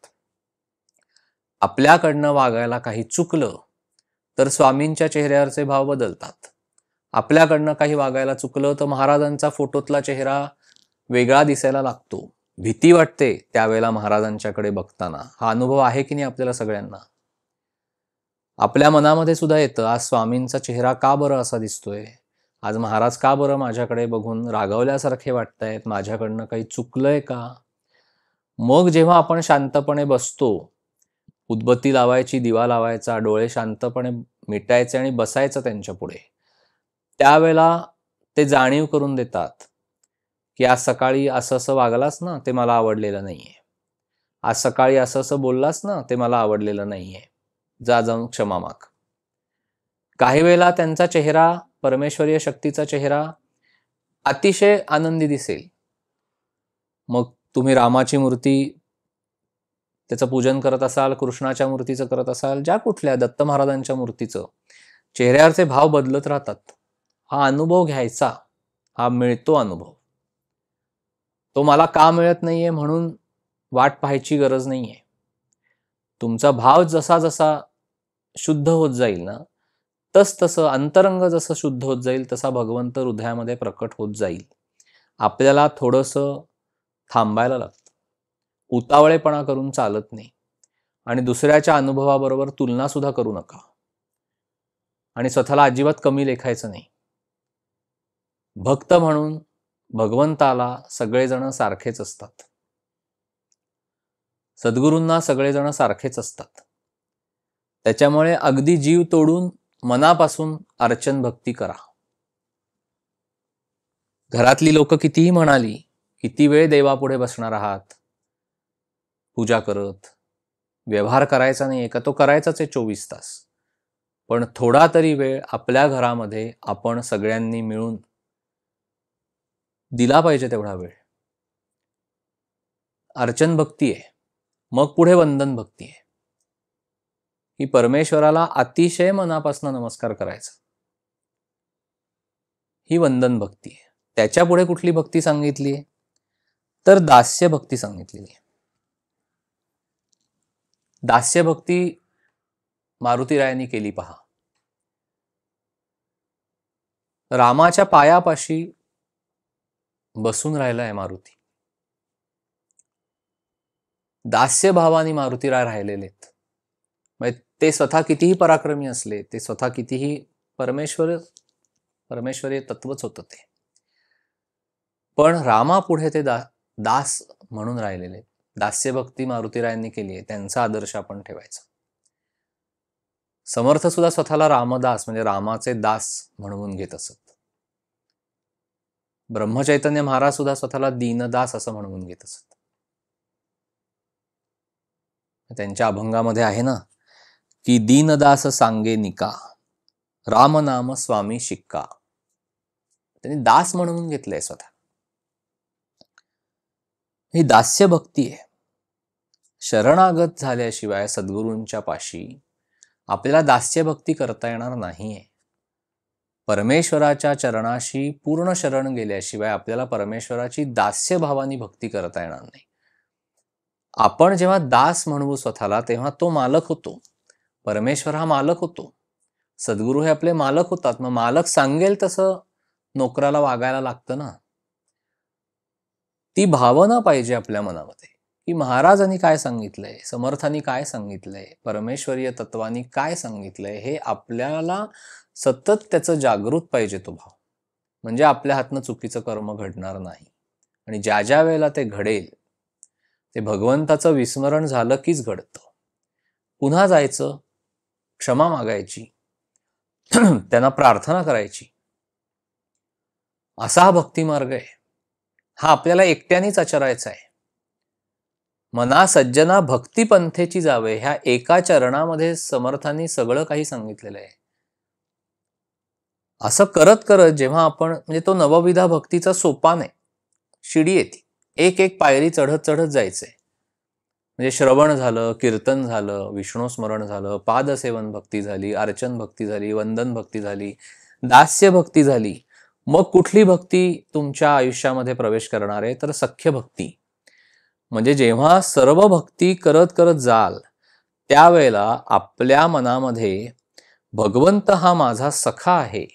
आपल्याकडनं वागायला काही चुकलं तर स्वामींच्या चेहऱ्यावरचे भाव बदलतात. आपल्याकडनं काही वागायला चुकलं तर महाराजांचा फोटोतला चेहरा वेगळा दिसायला लागतो. भीती वाटते त्यावेळेला महाराजांच्याकडे बघताना. हा अनुभव आहे की नाही आपल्याला सगळ्यांना? आपल्या मनामध्ये सुद्धा येतं, आज स्वामींचा चेहरा का बरं असा दिसतोय, आज महाराज का बरं माझ्याकडे बघून रागावल्यासारखे वाटतायत, माझ्याकडनं काही चुकलंय का? मग जेव्हा आपण शांतपणे बसतो, उदबत्ती लावायची, दिवा लावायचा, डोळे शांतपणे मिटायचे आणि बसायचं त्यांच्या पुढे, त्यावेळेला ते जाणीव करून देतात की आज सकाळी असं असं वागलास ना, ते मला आवडलेलं नाहीये. आज सकाळी असं असं बोललास ना, ते मला आवडलेलं नाहीये, जा जाऊन क्षमा माग. काही वेळेला त्यांचा चेहरा, परमेश्वरीय शक्तीचा चेहरा अतिशय आनंदी दिसेल. मग तुम्ही रामाची मूर्ती त्याचं पूजन करत असाल, कृष्णाच्या मूर्तीचं करत असाल, ज्या कुठल्या दत्त महाराजांच्या मूर्तीचं, चेहऱ्यावरचे भाव बदलत राहतात. हा अनुभव घ्यायचा, हा मिळतो अनुभव. तो मला का मिळत नाहीये म्हणून वाट पाहायची गरज नाहीये. तुमचा भाव जसा जसा शुद्ध होत जाईल ना, तसं अंतरंग जसं शुद्ध होत जाईल तसा भगवंत हृदयामध्ये प्रकट होत जाईल. आपल्याला थोडंसं थांबायला लागतं. उतावळेपणा करून चालत नाही. आणि दुसऱ्याच्या अनुभवाबरोबर तुलना सुद्धा करू नका. आणि स्वतःला अजिबात कमी लेखायचं नाही. भक्त म्हणून भगवंताला सगळेजण सारखेच असतात. सद्गुरूंना सगळेजण सारखेच असतात. त्याच्यामुळे अगदी जीव तोडून मनापासून अर्चन भक्ती करा. घरातली लोक कितीही म्हणाली, किती वेळ देवापुढे बसणार आहात पूजा करत, व्यवहार करायचा नाही का? तो करायचाच आहे 24 तास. पण थोडा तरी वेळ आपल्या घरामध्ये आपण सगळ्यांनी मिळून दिला पाहिजे. तेवढा वेळ अर्चन भक्ती आहे. मग पुढे वंदन भक्ती आहे की परमेश्वराला अतिशय मनापासून नमस्कार करायचा. ही वंदन भक्ती आहे. त्याच्या पुढे कुठली भक्ती सांगितली आहे तर दास्य भक्ती सांगितलेली आहे. दास्य भक्ती मारुतीरायांनी केली पहा. रामाच्या पायापाशी बसून राहिलाय मारुती. दास्य भावानी मारुतीराय राहिलेले आहेत. म्हणजे ते स्वतः कितीही पराक्रमी असले, ते स्वतः कितीही परमेश्वरीय तत्वच होतं ते, पण रामापुढे ते दास म्हणून राहिलेले. दास्य भक्ती मारुतीरायांनी केली आहे. त्यांचा आदर्श आपण ठेवायचा. समर्थ सुद्धा स्वतःला रामदास म्हणजे रामाचे दास म्हणून घेत असत. ब्रह्मचैतन्य महाराज सुद्धा स्वतःला दीनदास असं म्हणून घेत असत. त्यांच्या अभंगामध्ये आहे ना की दीनदास सांगे निका, राम नाम स्वामी शिक्का. त्यांनी दास म्हणून घेतलंय स्वतः. ही दास्य भक्ती आहे. शरणागत झाल्याशिवाय सद्गुरूंच्या पाशी आपल्याला दास्य भक्ती करता येणार नाहीये. परमेश्वराच्या चरणाशी पूर्ण शरण गेल्याशिवाय आपल्याला परमेश्वराची दास्य भावानी भक्ती करता येणार नाही. आपण जेव्हा दास म्हणू स्वतःला तेव्हा तो मालक होतो. परमेश्वर हा मालक होतो. सद्गुरू हे आपले मालक होतात. मग मालक सांगेल तसं नोकराला वागायला लागतं ना. ती भावना पाहिजे आपल्या मनामध्ये, की महाराजांनी काय सांगितलंय, समर्थांनी काय सांगितलंय, परमेश्वरीय तत्वानी काय सांगितलंय, हे आपल्याला सतत त्याचं जागृत पाहिजे तो भाव. म्हणजे आपल्या हातनं चुकीचं कर्म घडणार नाही. आणि ज्या ज्या वेळेला ते घडेल, ते भगवंताचं विस्मरण झालं कीच घडतं. पुन्हा जायचं, क्षमा मागायची, त्यांना प्रार्थना करायची. असा हा भक्ती मार्ग आहे. हा आपल्याला एकट्यानेच आचरायचा आहे. मना सज्जना भक्ती पंथेची जावे, ह्या एका चरणामध्ये समर्थांनी सगळं काही सांगितलेलं आहे. असं करत करत जेव्हा आपण, म्हणजे तो नवविधा भक्तीचा सोपान आहे, शिडी येते, एक एक पायरी चढत चढत जायचंय. म्हणजे श्रवण झालं, कीर्तन झालं, विष्णू स्मरण झालं, पादसेवन भक्ती झाली, अर्चन भक्ती झाली, वंदन भक्ती झाली, दास्य भक्ती झाली. मग कुठली भक्ती तुमच्या आयुष्यामध्ये प्रवेश करणार आहे? तर सख्य भक्ती. म्हणजे जेव्हा सर्व भक्ती करत करत जाल, त्यावेळेला आपल्या मनामध्ये भगवंत हा माझा सखा आहे,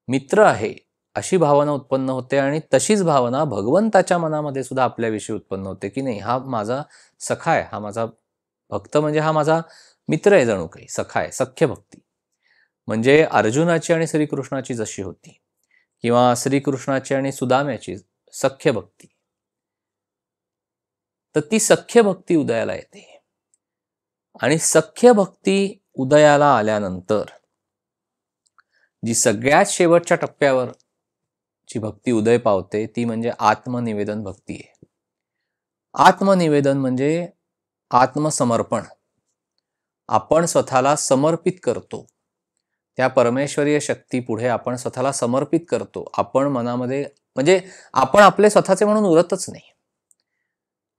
मित्र आहे, अशी भावना उत्पन्न होते. आणि तशीच भावना भगवंताच्या मनामध्ये सुद्धा आपल्याविषयी उत्पन्न होते, की नाही, हा माझा सखा आहे, हा माझा भक्त, म्हणजे हा माझा मित्र आहे, जणू काही सखा आहे. सख्य भक्ती म्हणजे अर्जुनाची आणि श्रीकृष्णाची जशी होती, किंवा श्रीकृष्णाची आणि सुदाम्याची सख्य भक्ती, तर ती सख्य भक्ती उदयाला येते. आणि सख्य भक्ती उदयाला आल्यानंतर जी सगळ्यात शेवटच्या टप्प्यावर जी भक्ती उदय पावते, ती म्हणजे आत्मनिवेदन भक्ती आहे. आत्मनिवेदन म्हणजे आत्मसमर्पण. आपण स्वतःला समर्पित करतो त्या परमेश्वरीय शक्ती पुढे, आपण स्वतःला समर्पित करतो. आपण मनामध्ये, म्हणजे आपण आपले स्वतःचे म्हणून उरतच नाही.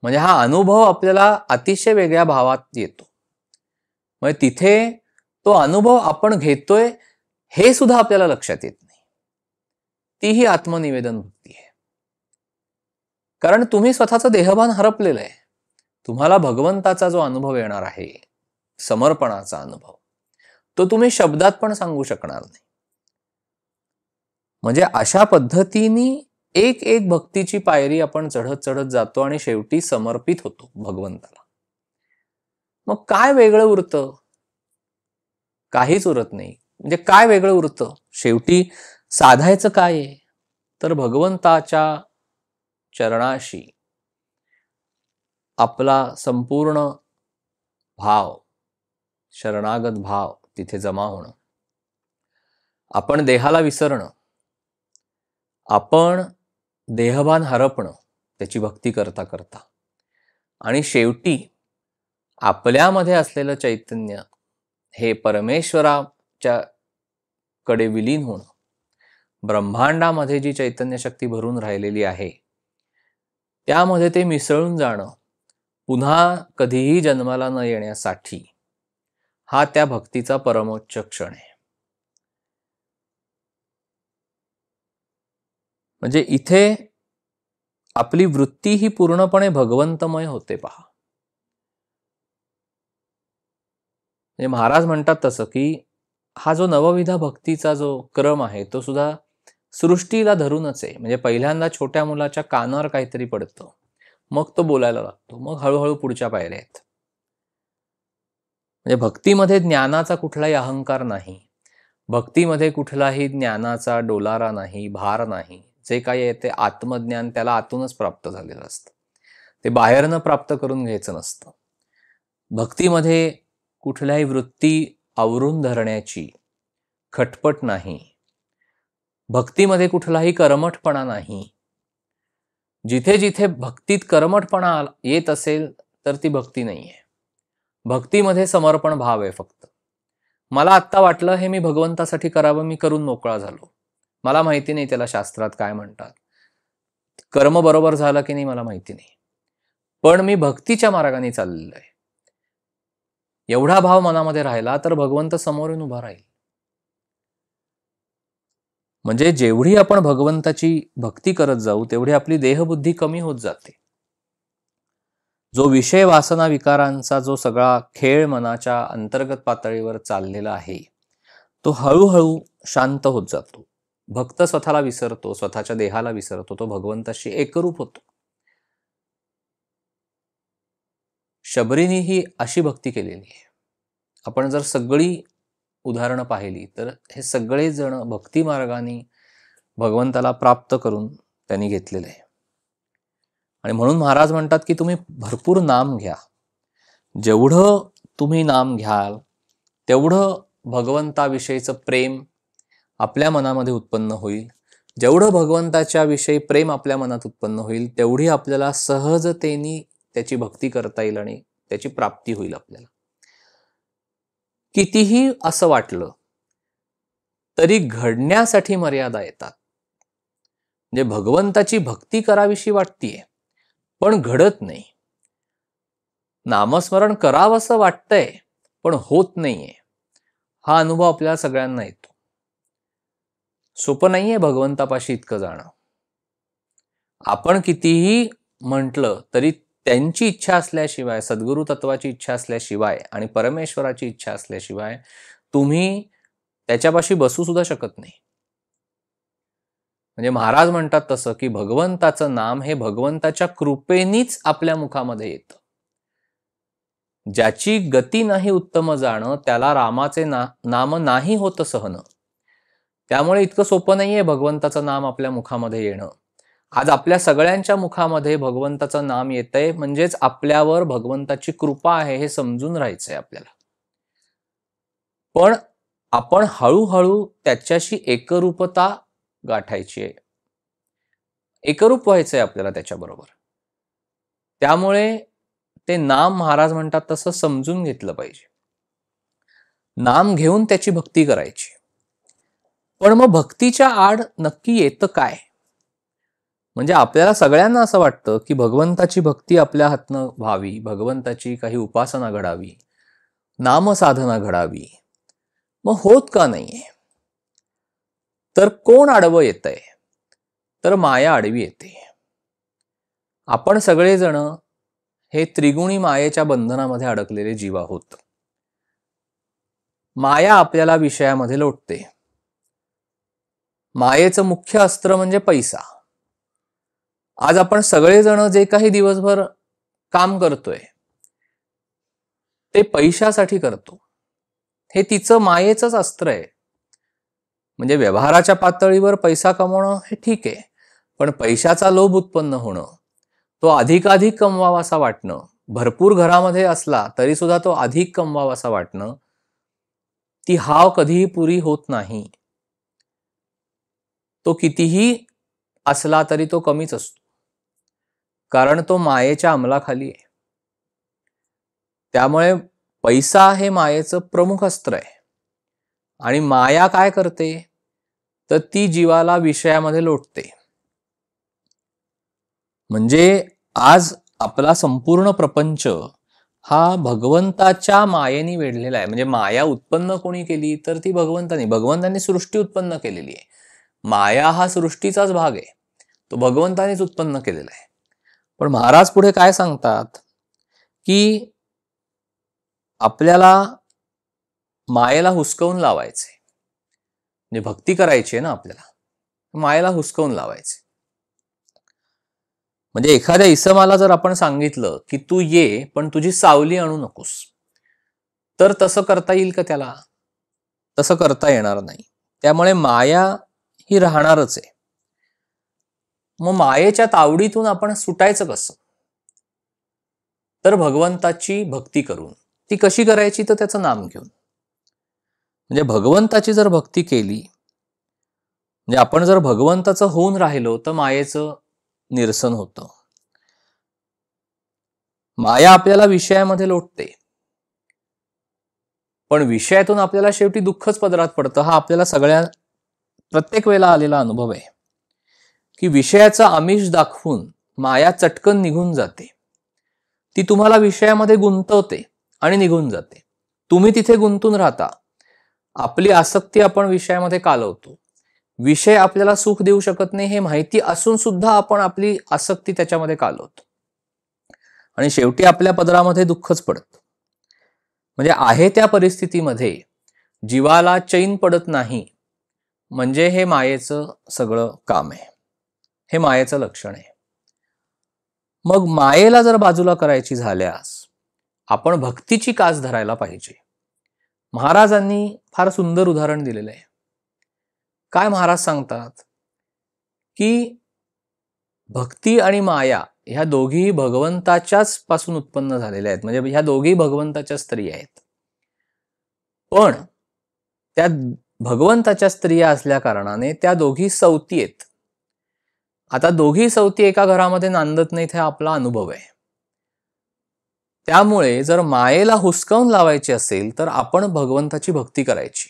म्हणजे हा अनुभव आपल्याला अतिशय वेगळ्या भावात येतो. म्हणजे तिथे तो अनुभव आपण घेतोय हे सुद्धा आपल्याला लक्षात येत नाही. तीही आत्मनिवेदन भक्ती आहे. कारण तुम्ही स्वतःचं देहभान हरपलेलं आहे. तुम्हाला भगवंताचा जो अनुभव येणार आहे, समर्पणाचा अनुभव, तो तुम्ही शब्दात पण सांगू शकणार नाही. म्हणजे अशा पद्धतीने एक एक भक्तीची पायरी आपण चढत चढत जातो आणि शेवटी समर्पित होतो भगवंताला. मग काय वेगळं उरतं? काहीच उरत नाही. म्हणजे काय वेगळं उरतं? शेवटी साधायचं काय आहे? तर भगवंताच्या चरणाशी आपला संपूर्ण भाव, शरणागत भाव तिथे जमा होणं, आपण देहाला विसरणं, आपण देहभान हरपणं त्याची भक्ती करता करता, आणि शेवटी आपल्यामध्ये असलेलं चैतन्य हे परमेश्वराच्या कडे विलीन होणं, ब्रह्मांडामध्ये जी चैतन्य शक्ती भरून राहिलेली आहे त्यामध्ये ते मिसळून जाणं, पुन्हा कधीही जन्माला न येण्यासाठी, हा त्या भक्तीचा परमोच्च क्षण आहे. म्हणजे इथे आपली वृत्ती ही पूर्णपणे भगवंतमय होते. पहा, म्हणजे महाराज म्हणतात तसं की हा जो नवविधा भक्तीचा जो क्रम आहे तो सुद्धा सृष्टीला धरूनच आहे. म्हणजे पहिल्यांदा छोट्या मुलाच्या कानावर काहीतरी पडतं, मग तो बोलायला लागतो, मग हळूहळू पुढच्या पायऱ्या आहेत. म्हणजे भक्तीमध्ये ज्ञानाचा कुठलाही अहंकार नाही, भक्तीमध्ये कुठलाही ज्ञानाचा डोलारा नाही, भार नाही. जे काही आहे ते आत्मज्ञान त्याला आतूनच प्राप्त झालेलं असतं, ते बाहेरनं प्राप्त करून घ्यायचं नसतं. भक्तीमध्ये कुठल्याही वृत्ती आवरून धरण्याची खटपट नाही, भक्तीमध्ये कुठलाही कर्मठपणा नाही. जिथे जिथे भक्तीत कर्मठपणा येत असेल तर ती भक्ती नाहीये. भक्तीमध्ये समर्पण भाव आहे. फक्त मला आत्ता वाटलं हे मी भगवंतासाठी करावं, मी करून मोकळा झालो. मला माहिती नाही त्याला शास्त्रात काय म्हणतात, कर्म बरोबर झालं की नाही मला माहिती नाही, पण मी भक्तीच्या मार्गाने चाललेलो आहे. एवढा भाव मनामध्ये राहिला तर भगवंत समोरून उभा राहील. म्हणजे जेवढी आपण भगवंताची भक्ती करत जाऊ तेवढी आपली देहबुद्धी कमी होत जाते. जो विषय वासना विकारांचा जो सगळा खेळ मनाच्या अंतर्गत पातळीवर चाललेला आहे तो हळूहळू शांत होत जातो. भक्त स्वतःला विसरतो, स्वतःच्या देहाला विसरतो, तो भगवंताशी एकरूप होतो. शबरीने ही अशी भक्ती केलेली आहे. आपण जर सगळी उदाहरणं पाहिली तर हे सगळे जण भक्ती मार्गाने भगवंताला प्राप्त करून त्यांनी घेतलेले आहे. आणि म्हणून महाराज म्हणतात की तुम्ही भरपूर नाम घ्या. जेवढं तुम्ही नाम घ्याल तेवढं भगवंताविषयीचं प्रेम आपल्या मनामध्ये उत्पन्न होईल. जेवढं भगवंताच्या विषयी प्रेम आपल्या मनात उत्पन्न होईल तेवढी आपल्याला सहजतेने त्याची भक्ती करता येईल आणि त्याची प्राप्ती होईल. आपल्याला कितीही असं वाटलं तरी घडण्यासाठी मर्यादा येतात. म्हणजे भगवंताची भक्ती करावीशी वाटतीये पण घडत नाही. नामस्मरण करावंसं वाटतंय पण होत नाहीये. हा अनुभव आपल्याला सगळ्यांना येतो. सोपं नाहीये भगवंतापाशी इतकं जाणं. आपण कितीही म्हटलं तरी त्यांची इच्छा असल्याशिवाय, सद्गुरु तत्वाची इच्छा असल्याशिवाय आणि परमेश्वराची इच्छा असल्याशिवाय तुम्ही त्याच्यापाशी बसू सुद्धा शकत नाही. म्हणजे महाराज म्हणतात तसं की भगवंताचं नाम हे भगवंताच्या कृपेनीच आपल्या मुखामध्ये येतं. ज्याची गती नाही उत्तम जाणं त्याला रामाचे नाम नाही होत सहन. त्यामुळे इतकं सोपं नाहीये भगवंताचं नाम आपल्या मुखामध्ये येणं. आज आपल्या सगळ्यांच्या मुखामध्ये भगवंताचं नाम येतंय म्हणजेच आपल्यावर भगवंताची कृपा आहे हे समजून राहायचंय आपल्याला. पण आपण हळूहळू त्याच्याशी एकरूपता गाठायची आहे. एकरूप व्हायचंय आपल्याला त्याच्याबरोबर. त्यामुळे ते नाम महाराज म्हणतात तसं समजून घेतलं पाहिजे. नाम घेऊन त्याची भक्ती करायची. पण मग भक्तीच्या आड नक्की येतं काय? म्हणजे आपल्याला सगळ्यांना असं वाटतं की भगवंताची भक्ती आपल्या हातनं व्हावी, भगवंताची काही उपासना घडावी, नामसाधना घडावी. मग होत का नाहीये? तर कोण आडवं येतंय? तर माया आडवी येते. आपण सगळेजण हे त्रिगुणी मायेच्या बंधनामध्ये अडकलेले जीव आहोत. माया आपल्याला विषयामध्ये लोटते. मायेचं मुख्य अस्त्र म्हणजे पैसा. आज आपण सगळेजण जे काही दिवसभर काम करतोय ते पैशासाठी करतो. हे तिचं मायेचंच अस्त्र आहे. म्हणजे व्यवहाराच्या पातळीवर पैसा कमवणं हे ठीक आहे, पण पैशाचा लोभ उत्पन्न होणं, तो अधिकाधिक कमवावासा वाटणं, भरपूर घरामध्ये असला तरी सुद्धा तो अधिक कमवावासा वाटणं, ती हाव कधीही पुरी होत नाही. तो कितीही असला तरी तो कमीच असतो, कारण तो मायेच्या अंमलाखाली आहे. त्यामुळे पैसा हे मायेचं प्रमुख अस्त्र आहे. आणि माया काय करते तर ती जीवाला विषयामध्ये लोटते. म्हणजे आज आपला संपूर्ण प्रपंच हा भगवंताच्या मायेने वेढलेला आहे. म्हणजे माया उत्पन्न कोणी केली तर ती भगवंतांनी सृष्टी उत्पन्न केलेली आहे. माया हा सृष्टीचाच भाग आहे, तो भगवंतानेच उत्पन्न केलेला आहे. पण महाराज पुढे काय सांगतात की आपल्याला मायेला हुसकवून लावायचे. म्हणजे भक्ती करायची आहे ना आपल्याला, मायेला हुसकवून लावायचे. म्हणजे एखाद्या इसमाला जर आपण सांगितलं की तू ये पण तुझी सावली आणू नकोस, तर तसं करता येईल का त्याला? तसं करता येणार नाही. त्यामुळे माया ही राहणारच आहे. मग मायेच्या तावडीतून आपण सुटायचं कसं? तर भगवंताची भक्ती करून. ती कशी करायची? तर त्याचं नाम घेऊन. म्हणजे भगवंताची जर भक्ती केली, म्हणजे आपण जर भगवंताचं होऊन राहिलो तर मायेचं निरसन होतं. माया आपल्याला विषयामध्ये लोटते, पण विषयातून आपल्याला शेवटी दुःखच पदरात पडतं. हा आपल्याला प्रत्येक वेळेला आलेला अनुभव आहे की विषयाचं आमिष दाखवून माया चटकन निघून जाते. ती तुम्हाला विषयामध्ये गुंतवते आणि निघून जाते. तुम्ही तिथे गुंतून राहता. आपली आसक्ती आपण विषयामध्ये कालवतो. विषय आपल्याला सुख देऊ शकत नाही हे माहिती असून सुद्धा आपण आपली आसक्ती त्याच्यामध्ये कालवतो आणि शेवटी आपल्या पदरामध्ये दुःखच पडतं. म्हणजे आहे त्या परिस्थितीमध्ये जीवाला चैन पडत नाही, म्हणजे हे मायेचं सगळं काम आहे, हे मायेचं लक्षण आहे. मग मायेला जर बाजूला करायची झाल्यास आपण भक्तीची कास धरायला पाहिजे. महाराजांनी फार सुंदर उदाहरण दिलेलं आहे. काय महाराज सांगतात की भक्ती आणि माया ह्या दोघीही भगवंताच्याच पासून उत्पन्न झालेल्या आहेत, म्हणजे ह्या दोघी भगवंताच्या स्त्रिया आहेत. पण त्या भगवंताच्या स्त्रिया असल्या कारणाने त्या दोघी सवती आहेत. आता दोघी सवती एका घरामध्ये नांदत नाहीत, हा आपला अनुभव आहे. त्यामुळे जर मायेला हुसकावून लावायची असेल तर आपण भगवंताची भक्ती करायची.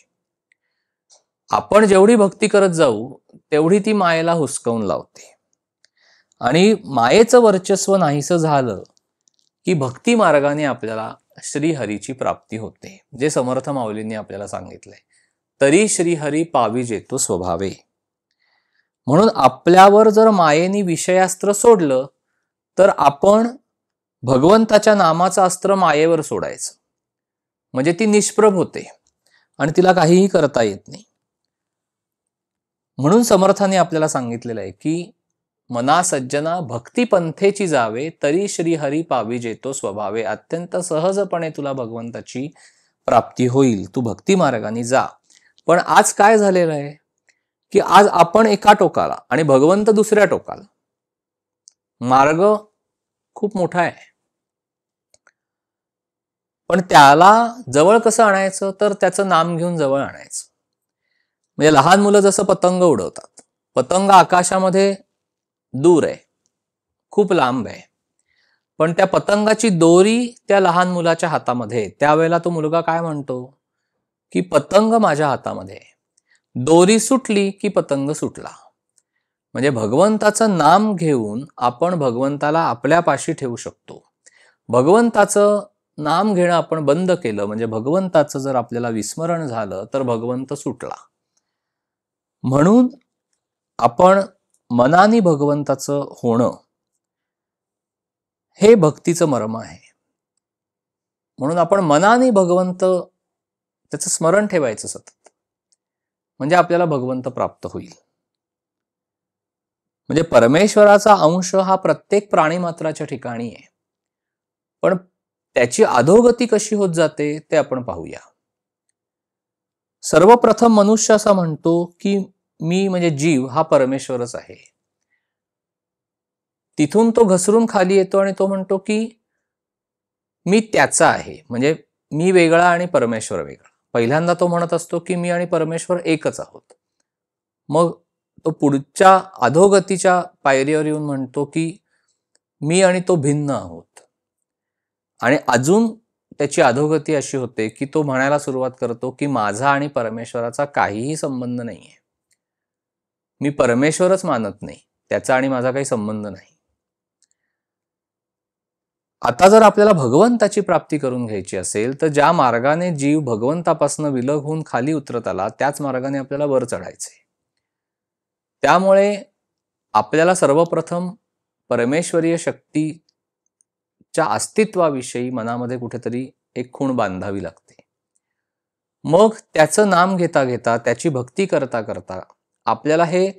आपण जेवढी भक्ती करत जाऊ तेवढी ती मायेला हुसकावून लावते, आणि मायेचं वर्चस्व नाहीसं झालं की भक्ती मार्गाने आपल्याला श्रीहरीची प्राप्ती होते, जे समर्थ माऊलींनी आपल्याला सांगितलंय. तरी श्रीहरी पाविजे तो स्वभावे. म्हणून आपल्यावर जर मायेने विषयास्त्र सोडलं तर आपण भगवंताच्या नामाचं अस्त्र मायेवर सोडायचं, म्हणजे ती निष्प्रभ होते आणि तिला काहीही करता येत नाही. म्हणून समर्थाने आपल्याला सांगितलेलं आहे की मना सज्जना भक्ती पंथेची जावे, तरी श्रीहरी पाविजे तो स्वभावे. अत्यंत सहजपणे तुला भगवंताची प्राप्ती होईल, तू भक्ती मार्गाने जा. पण आज काय झालेलं आहे की आज आपण एका टोकाला आणि भगवंत दुसऱ्या टोकाला. मार्ग खूप मोठा आहे, पण त्याला जवळ कसं आणायचं तर त्याचं नाम घेऊन जवळ आणायचं. म्हणजे लहान मुलं जसं पतंग उडवतात, पतंग आकाशामध्ये दूर आहे, खूप लांब आहे, पण त्या पतंगाची दोरी त्या लहान मुलाच्या हातामध्ये आहे. त्यावेळेला तो मुलगा काय म्हणतो की पतंग माझ्या हातामध्ये आहे. दोरी सुटली की पतंग सुटला. म्हणजे भगवंताचं नाम घेऊन आपण भगवंताला आपल्यापाशी ठेवू शकतो. भगवंताचं नाम घेणं आपण बंद केलं म्हणजे भगवंताचं जर आपल्याला विस्मरण झालं तर भगवंत सुटला. म्हणून आपण मनाने भगवंताचं होणं हे भक्तीचं मर्म आहे. म्हणून आपण मनाने भगवंत त्याचं स्मरण ठेवायचं सतत, म्हणजे आपल्याला भगवंत प्राप्त होईल. म्हणजे परमेश्वराचा अंश हा प्रत्येक प्राणीमात्राच्या ठिकाणी आहे, पण त्याची अधोगती कशी होत जाते ते आपण पाहूया. सर्वप्रथम मनुष्य असा म्हणतो की मी म्हणजे जीव हा परमेश्वरच आहे. तिथून तो घसरून खाली येतो आणि तो म्हणतो की मी त्याचा आहे, म्हणजे मी वेगळा आणि परमेश्वर वेगळा. पहिल्यांदा तो म्हणत असतो की मी आणि परमेश्वर एकच आहोत. मग तो पुढच्या अधोगतीच्या पायरीवर येऊन म्हणतो की मी आणि तो भिन्न आहोत. आणि अजून त्याची अधोगती अशी होते की तो म्हणायला सुरुवात करतो की माझा आणि परमेश्वराचा काहीही संबंध नाहीये. मी परमेश्वरच मानत नाही, त्याचा आणि माझा काही संबंध नाही. आता जर आपल्याला भगवंताची प्राप्ती करून घ्यायची असेल तर ज्या मार्गाने जीव भगवंतापासून विलग होऊन खाली उतरत आला त्याच मार्गाने आपल्याला वर चढायचे. त्यामुळे आपल्याला सर्वप्रथम परमेश्वरीय शक्तीच्या अस्तित्वाविषयी मनामध्ये कुठेतरी एक खूण बांधावी लागते. मग त्याचं नाम घेता घेता त्याची भक्ती करता करता आपल्याला हे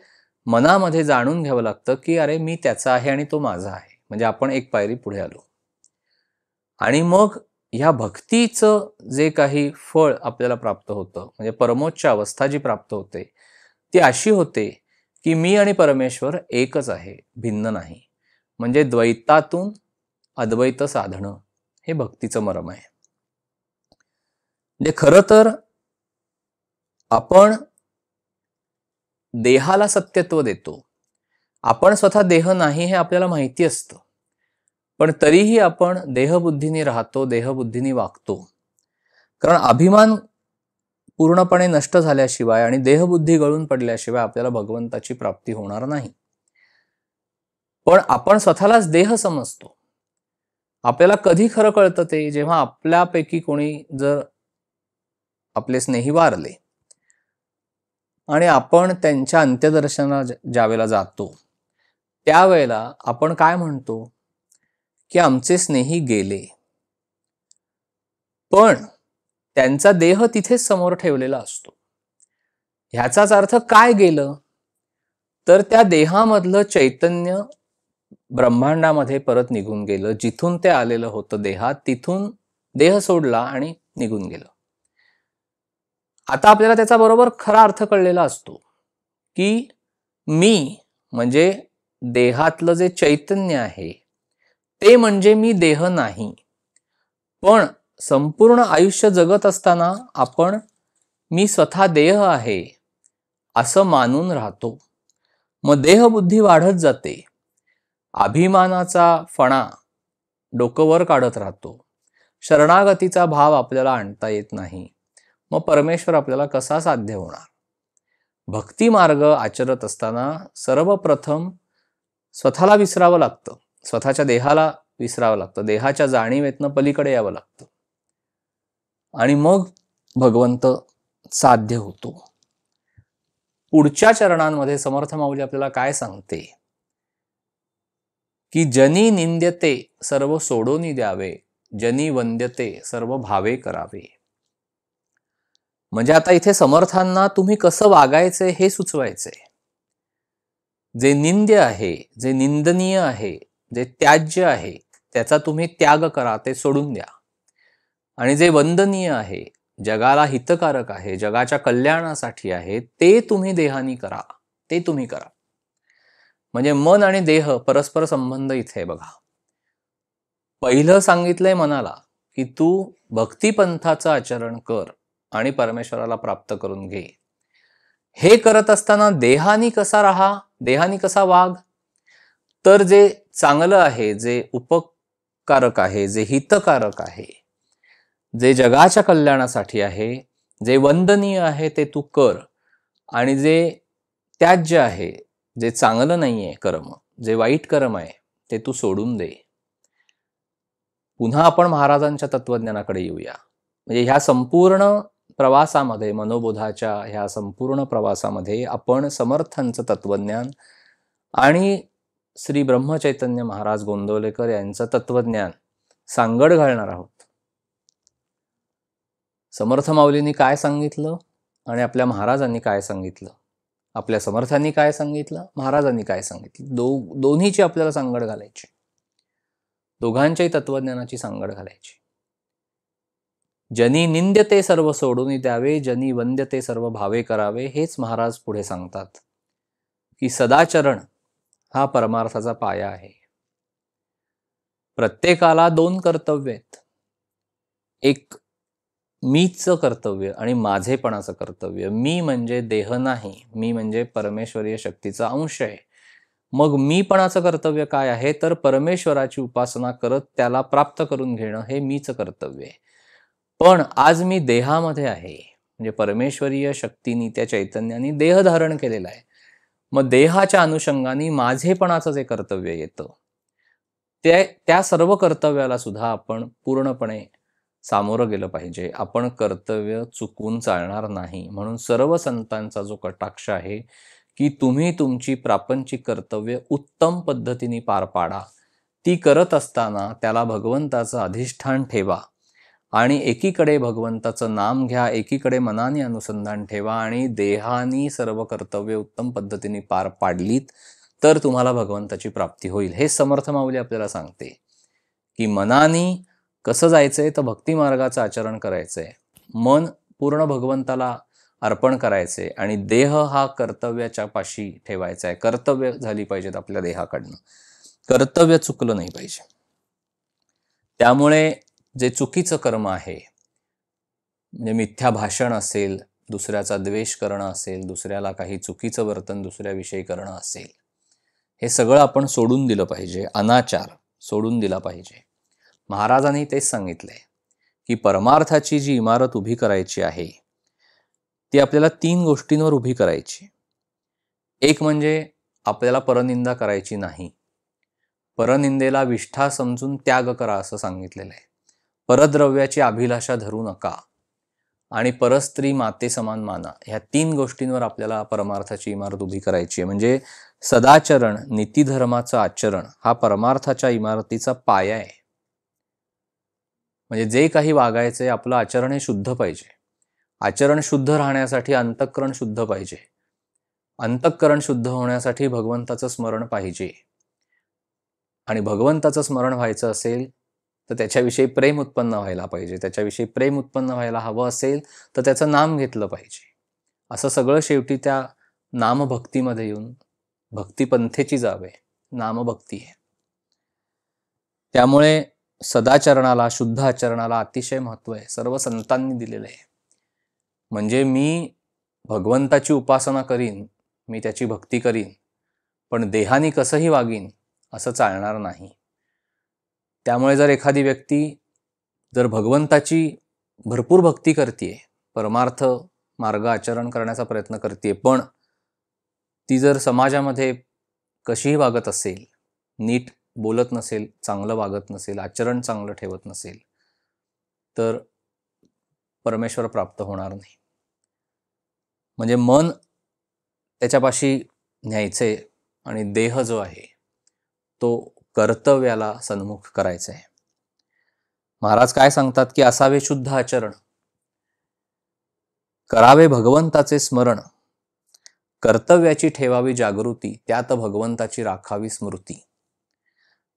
मनामध्ये जाणून घ्यावं लागतं की अरे मी त्याचा आहे आणि तो माझा आहे. म्हणजे आपण एक पायरी पुढे आलो. आणि मग ह्या भक्तीचं जे काही फळ आपल्याला प्राप्त होतं, म्हणजे परमोच्च अवस्था जी प्राप्त होते ती अशी होते की मी आणि परमेश्वर एकच आहे, भिन्न नाही. म्हणजे द्वैतातून अद्वैत साधणं हे भक्तीचं मर्म आहे. म्हणजे खरं तर आपण देहाला सत्यत्व देतो. आपण स्वतः देह नाही हे आपल्याला माहिती असतं, पण तरीही आपण देहबुद्धीने राहतो, देहबुद्धीने वागतो. कारण अभिमान पूर्णपणे नष्ट झाल्याशिवाय आणि देहबुद्धी गळून पडल्याशिवाय आपल्याला भगवंताची प्राप्ती होणार नाही. पण आपण स्वतःलाच देह समजतो. आपल्याला कधी खरं कळतं ते जेव्हा आपल्यापैकी कोणी जर आपले स्नेही वारले आणि आपण त्यांच्या अंत्यदर्शनाला ज्यावेळेला जातो त्यावेळेला आपण काय म्हणतो की आमचे स्नेही गेले, पण त्यांचा देह तिथेच समोर ठेवलेला असतो. ह्याचाच अर्थ काय गेलं, तर त्या देहामधलं चैतन्य ब्रह्मांडामध्ये परत निघून गेलं. जिथून ते आलेलं होतं देहात, तिथून देह सोडला आणि निघून गेलं. आता आपल्याला त्याचा बरोबर खरा अर्थ कळलेला असतो की मी म्हणजे देहातलं जे चैतन्य आहे ते म्हणजे मी देह नाही. पण संपूर्ण आयुष्य जगत असताना आपण मी स्वतः देह आहे असं मानून राहतो. मग देहबुद्धी वाढत जाते. अभिमानाचा फणा डोकं वर काढत राहतो. शरणागतीचा भाव आपल्याला आणता येत नाही. मग परमेश्वर आपल्याला कसा साध्य होणार? भक्ती मार्ग आचरत असताना सर्वप्रथम स्वतःला विसरावं लागतं. स्वतःच्या देहाला विसरावं लागतं. देहाच्या जाणीवेतनं पलीकडे यावं लागतं आणि मग भगवंत साध्य होतो. पुढच्या चरणांमध्ये समर्थ माऊली आपल्याला काय सांगते की जनी निंद्यते सर्व सोडोनी द्यावे, जनी वंद्यते सर्व भावे करावे. म्हणजे आता इथे समर्थांना तुम्ही कसं वागायचंय हे सुचवायचंय. जे निंद्य आहे, जे निंदनीय आहे, जे त्याज्य आहे त्याचा तुम्ही त्याग करा, ते सोडून द्या. आणि जे वंदनीय आहे, जगाला हितकारक आहे, जगाच्या कल्याणासाठी आहे, ते तुम्ही देहानी करा, ते तुम्ही करा. म्हणजे मन आणि देह परस्पर संबंध इथे बघा. पहिलं सांगितलंय मनाला की तू भक्तिपंथाचं आचरण कर आणि परमेश्वराला प्राप्त करून घे. हे करत असताना देहानी कसा राहा, देहानी कसा वाग, तर जे चांगलं आहे, जे उपकारक आहे, जे हितकारक आहे, जे जगाच्या कल्याणासाठी आहे, जे वंदनीय आहे ते तू कर. आणि जे त्याज्य आहे, जे चांगलं नाहीये कर्म, जे वाईट कर्म आहे ते तू सोडून दे. पुन्हा आपण महाराजांच्या तत्वज्ञानाकडे येऊया. म्हणजे ह्या संपूर्ण प्रवासामध्ये, मनोबोधाच्या ह्या संपूर्ण प्रवासामध्ये आपण समर्थांचं तत्वज्ञान आणि श्री ब्रह्मचैतन्य महाराज गोंदवलेकर यांचं तत्वज्ञान सांगड घालणार आहोत. समर्थ माऊलींनी काय सांगितलं आणि आपल्या महाराजांनी काय सांगितलं, आपल्या समर्थांनी काय सांगितलं, महाराजांनी काय सांगितलं, दोन्हीची आपल्याला सांगड घालायची. दोघांच्याही तत्वज्ञानाची सांगड घालायची. जनी निंद्यते सर्व सोडून द्यावे, जनी वंद्यते सर्व भावे करावे. हेच महाराज पुढे सांगतात की सदाचरण हा परमार्थाचा पाया आहे. प्रत्येकाला दोन कर्तव्य आहेत. एक मीचं कर्तव्य आणि माझेपणाचं कर्तव्य. मी म्हणजे देह नाही, मी म्हणजे परमेश्वरीय शक्तीचा अंश आहे. मग मीपणाचं कर्तव्य काय आहे, तर परमेश्वराची उपासना करत त्याला प्राप्त करून घेणं हे मीचं कर्तव्य आहे. पण आज मी देहामध्ये आहे, म्हणजे परमेश्वरीय शक्तीने, त्या चैतन्याने देह धारण केलेला आहे. मग देहाच्या अनुषंगाने माझेपणाचं जे कर्तव्य येतं, त्या सर्व कर्तव्याला सुद्धा आपण पूर्णपणे सामोरं गेलं पाहिजे. आपण कर्तव्य चुकवून चालणार नाही. म्हणून सर्व संतांचा जो कटाक्ष आहे की तुम्ही तुमची प्रापंचिक कर्तव्य उत्तम पद्धतीने पार पाडा. ती करत असताना त्याला भगवंताचं अधिष्ठान ठेवा आणि एकीकडे भगवंताचं नाम घ्या, एकीकडे मनाने अनुसंधान ठेवा आणि देहानी सर्व कर्तव्य उत्तम पद्धतीने पार पाडलीत तर तुम्हाला भगवंताची प्राप्ती होईल. हे समर्थ माऊली आपल्याला सांगते की मनानी कसं जायचंय, तर भक्ती मार्गाचं आचरण करायचंय, मन पूर्ण भगवंताला अर्पण करायचंय आणि देह हा कर्तव्याच्या पाशी ठेवायचा आहे. कर्तव्य झाली पाहिजेत आपल्या देहाकडनं, कर्तव्य चुकलं नाही पाहिजे. त्यामुळे जे चुकीचं कर्म आहे, म्हणजे मिथ्या भाषण असेल, दुसऱ्याचा द्वेष करणं असेल, दुसऱ्याला काही चुकीचं वर्तन दुसऱ्याविषयी करणं असेल, हे सगळं आपण सोडून दिलं पाहिजे. अनाचार सोडून दिला पाहिजे. महाराजांनी तेच सांगितलंय की परमार्थाची जी इमारत उभी करायची आहे ती आपल्याला 3 गोष्टींवर उभी करायची. एक म्हणजे आपल्याला परनिंदा करायची नाही. परनिंदेला विष्ठा समजून त्याग करा असं सांगितलेलं आहे. परद्रव्याची अभिलाषा धरू नका आणि परस्त्री माते समान माना. ह्या 3 गोष्टींवर आपल्याला परमार्थाची इमारत उभी करायची आहे. म्हणजे सदाचरण, नीतिधर्माचं आचरण हा परमार्थाच्या इमारतीचा पाया आहे. म्हणजे जे काही वागायचे आपलं आचरण हे शुद्ध पाहिजे. आचरण शुद्ध राहण्यासाठी अंतःकरण शुद्ध पाहिजे. अंतःकरण शुद्ध होण्यासाठी भगवंताचं स्मरण पाहिजे. आणि भगवंताचं स्मरण व्हायचं असेल तर त्याच्याविषयी प्रेम उत्पन्न व्हायला पाहिजे. त्याच्याविषयी प्रेम उत्पन्न व्हायला हवं असेल तर त्याचं नाम घेतलं पाहिजे. असं सगळं शेवटी त्या नामभक्तीमध्ये येऊन भक्तिपंथेची जावे. नामभक्ती आहे. त्यामुळे सदाचरणाला, शुद्ध आचरणाला अतिशय महत्त्व आहे. सर्व संतांनी दिलेलं आहे. म्हणजे मी भगवंताची उपासना करीन, मी त्याची भक्ती करीन, पण देहानी कसंही वागीन असं चालणार नाही. त्यामुळे जर एखादी व्यक्ती जर भगवंताची भरपूर भक्ती करते, परमार्थ मार्ग आचरण करण्याचा प्रयत्न करते, पण ती जर समाजामध्ये कशीही वागत असेल, नीट बोलत नसेल, चांगलं वागत नसेल, आचरण चांगलं ठेवत नसेल, तर परमेश्वर प्राप्त होणार नाही. म्हणजे मन त्याच्यापाशी न्यायचे आणि देह जो आहे तो कर्तव्याला सन्मुख करायचा आहे. महाराज काय सांगतात की असावे शुद्ध आचरण, करावे भगवंताचे स्मरण, कर्तव्याची ठेवावी जागृती, त्यात भगवंताची राखावी स्मृती.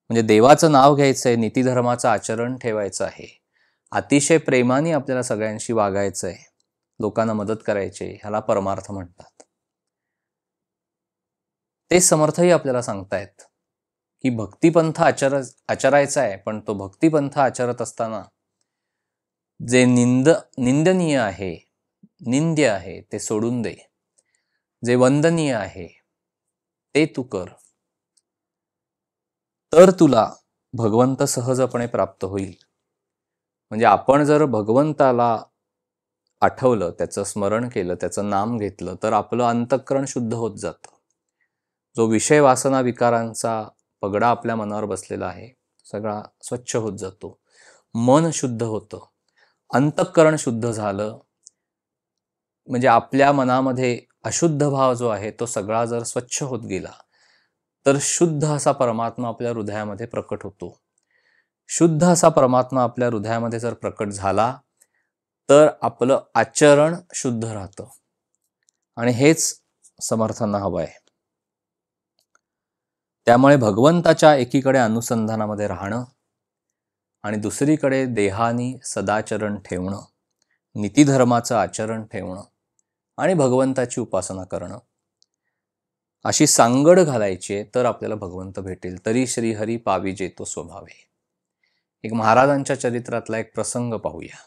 म्हणजे देवाचं नाव घ्यायचंय, नीतिधर्माचं आचरण ठेवायचं आहे, अतिशय प्रेमाने आपल्याला सगळ्यांशी वागायचं आहे, लोकांना मदत करायची, ह्याला परमार्थ म्हणतात. ते समर्थही आपल्याला सांगतायत की भक्तिपंथ आचरायचा आहे, पण तो भक्तिपंथ आचरत असताना जे निंदनीय आहे, निंद्य आहे ते सोडून दे. जे वंदनीय आहे ते तू कर, तर तुला भगवंत सहजपणे प्राप्त होईल. म्हणजे आपण जर भगवंताला आठवलं, त्याचं स्मरण केलं, त्याचं नाम घेतलं, तर आपलं अंतःकरण शुद्ध होत जातं. जो विषय वासना विकारांचा पगडा आपल्या मनावर बसलेला आहे सगळा स्वच्छ होत जातो. मन शुद्ध होतं, अंतःकरण शुद्ध झालं. म्हणजे आपल्या मनामध्ये अशुद्ध भाव जो आहे तो सगळा जर स्वच्छ होत गेला तर शुद्ध असा परमात्मा आपल्या हृदयामध्ये प्रकट होतो. शुद्ध असा परमात्मा आपल्या हृदयामध्ये जर प्रकट झाला तर आपलं आचरण शुद्ध राहतं. आणि हेच समर्थांना हवं आहे. त्यामुळे भगवंताच्या एकीकडे अनुसंधानामध्ये राहणं आणि दुसरीकडे देहानी सदाचरण ठेवणं, नीतिधर्माचं आचरण ठेवणं आणि भगवंताची उपासना करणं, अशी सांगड घालायची आहे, तर आपल्याला भगवंत भेटेल. तरी श्रीहरी पाविजे तो स्वभावे. एक महाराजांच्या चरित्रातला एक प्रसंग पाहूया.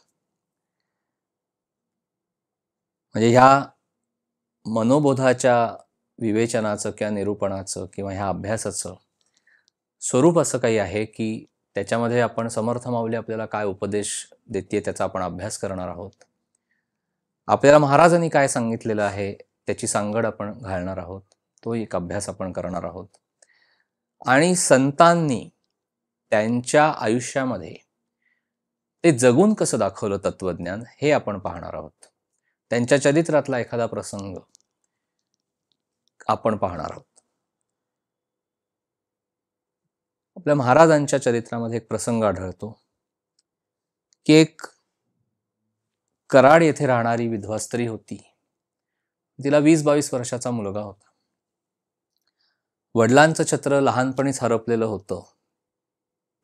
म्हणजे ह्या मनोबोधाच्या विवेचनाचं किंवा निरूपणाचं किंवा ह्या अभ्यासाचं स्वरूप असं काही आहे की त्याच्यामध्ये आपण समर्थ माऊली आपल्याला काय उपदेश देते त्याचा आपण अभ्यास करणार आहोत. आपल्याला महाराजांनी काय सांगितलेलं आहे त्याची सांगड आपण घालणार आहोत. तो एक अभ्यास आपण करणार आहोत. आणि संतांनी त्यांच्या आयुष्यामध्ये ते जगून कसं दाखवलं तत्वज्ञान हे आपण पाहणार आहोत. त्यांच्या चरित्रातला एखादा प्रसंग आपण पाहणार आहोत. आपल्या महाराजांच्या चरित्रामध्ये एक प्रसंग आढळतो की एक कराड येथे राहणारी विधवा स्त्री होती. तिला 20-22 वर्षाचा मुलगा होता. वडिलांचं छत्र लहानपणीच हरपलेलं होतं.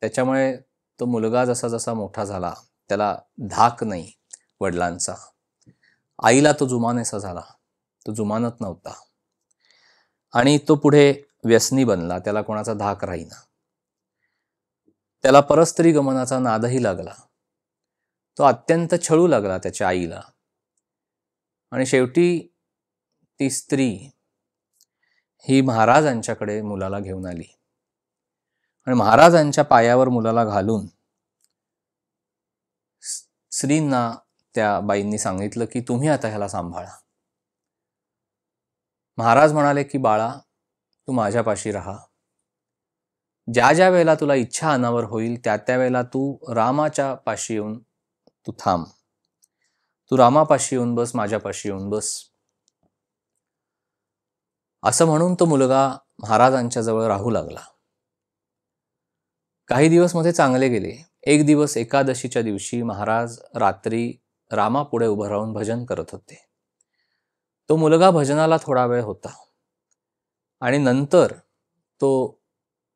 त्याच्यामुळे तो मुलगा जसा जसा मोठा झाला त्याला धाक नाही वडिलांचा. आईला तो जुमानेसा झाला, तो जुमानत नव्हता आणि तो पुढे व्यसनी बनला. त्याला कोणाचा धाक राहीना. त्याला परस्त्री गमनाचा नादही लागला. तो अत्यंत छळू लागला त्याच्या आईला. आणि शेवटी ती स्त्री ही महाराजांच्याकडे मुलाला घेऊन आली आणि महाराजांच्या पायावर मुलाला घालून स्त्रींना त्या बाईंनी सांगितलं की तुम्ही आता ह्याला सांभाळा. महाराज म्हणाले की बाळा तू माझ्यापाशी राहा. ज्या ज्या वेळेला तुला इच्छा अनावर होईल त्या त्या वेळेला तू रामाच्या पाशी येऊन तू थांब. तू रामापाशी येऊन बस, माझ्यापाशी येऊन बस. असं म्हणून तो मुलगा महाराजांच्या जवळ राहू लागला. काही दिवस मध्ये चांगले गेले. एक दिवस एकादशीच्या दिवशी महाराज रात्री रामापुढे उभं राहून भजन करत होते. तो मुलगा भजनाला थोडा वेळ होता आणि नंतर तो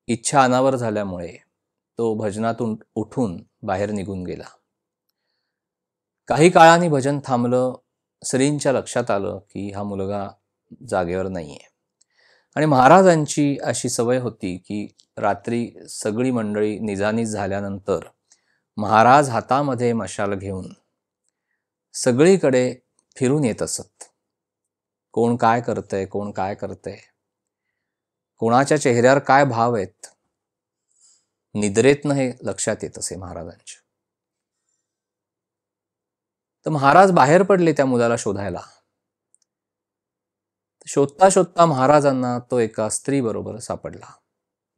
इच्छा अनावर झाल्यामुळे तो भजनातून उठून बाहेर निघून गेला. काही काळाने भजन थांबलं. श्रींच्या लक्षात आलं की हा मुलगा जागेवर नाहीये. आणि महाराजांची अशी सवय होती की रात्री सगळी मंडळी निजानीज झाल्यानंतर महाराज हातामध्ये मशाल घेऊन सगळीकडे फिरून येत असत. कोण काय करतंय, कोण काय करतंय, कोणाच्या चेहऱ्यावर काय भाव आहेत, निद्रेतनं हे लक्षात येत असे महाराजांच्या. तर महाराज बाहेर पडले त्या मुलाला शोधायला. शोधता शोधता महाराजांना तो एका स्त्री बरोबर सापडला.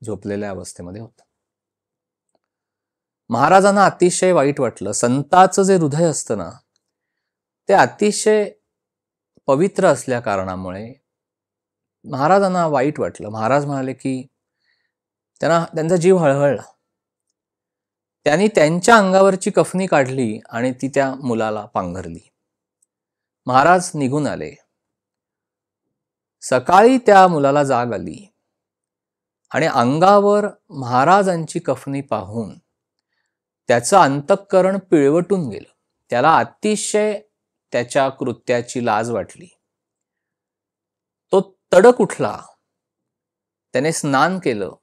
झोपलेल्या अवस्थेमध्ये होता. महाराजांना अतिशय वाईट वाटलं. संताचं जे हृदय असतं ना, ते अतिशय पवित्र असल्या कारणामुळे महाराजांना वाईट वाटलं. महाराज म्हणाले की त्यांचा जीव हळहळला. त्यांनी त्यांच्या अंगावरची कफनी काढली आणि ती त्या मुलाला पांघरली. महाराज निघून आले. सकाळी त्या मुलाला जाग आली आणि अंगावर महाराजांची कफनी पाहून त्याचं अंतःकरण पिळवटून गेलं. त्याला अतिशय त्याच्या कृत्याची लाज वाटली. तो तडक उठला. त्याने स्नान केलं.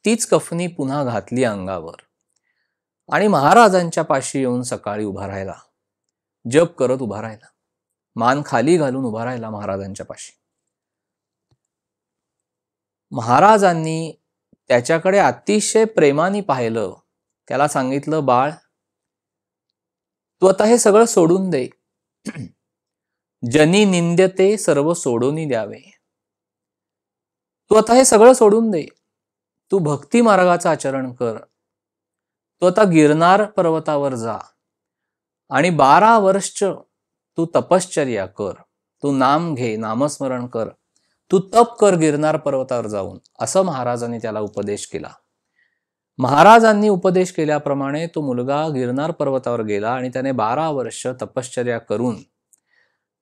तीच कफनी पुन्हा घातली अंगावर आणि महाराजांच्या पाशी येऊन सकाळी उभा राहिला. जप करत उभा राहिला. मान खाली घालून उभा राहिला महाराजांच्या पाशी. महाराजांनी त्याच्याकडे अतिशय प्रेमाने पाहिलं. त्याला सांगितलं, बाळ, तू आता हे सगळं सोडून दे. जनी निंद्यते सर्व सोडून द्यावे. तू आता हे सगळं सोडून दे. तू भक्ती मार्गाचं आचरण कर. तू आता गिरनार पर्वतावर जा आणि 12 वर्ष तू तपश्चर्या कर. तू नाम घे, नामस्मरण कर. तू तप कर गिरनार पर्वतावर जाऊन, असं महाराजांनी त्याला उपदेश केला. महाराजांनी उपदेश केल्याप्रमाणे तो मुलगा गिरनार पर्वतावर गेला आणि त्याने 12 वर्ष तपश्चर्या करून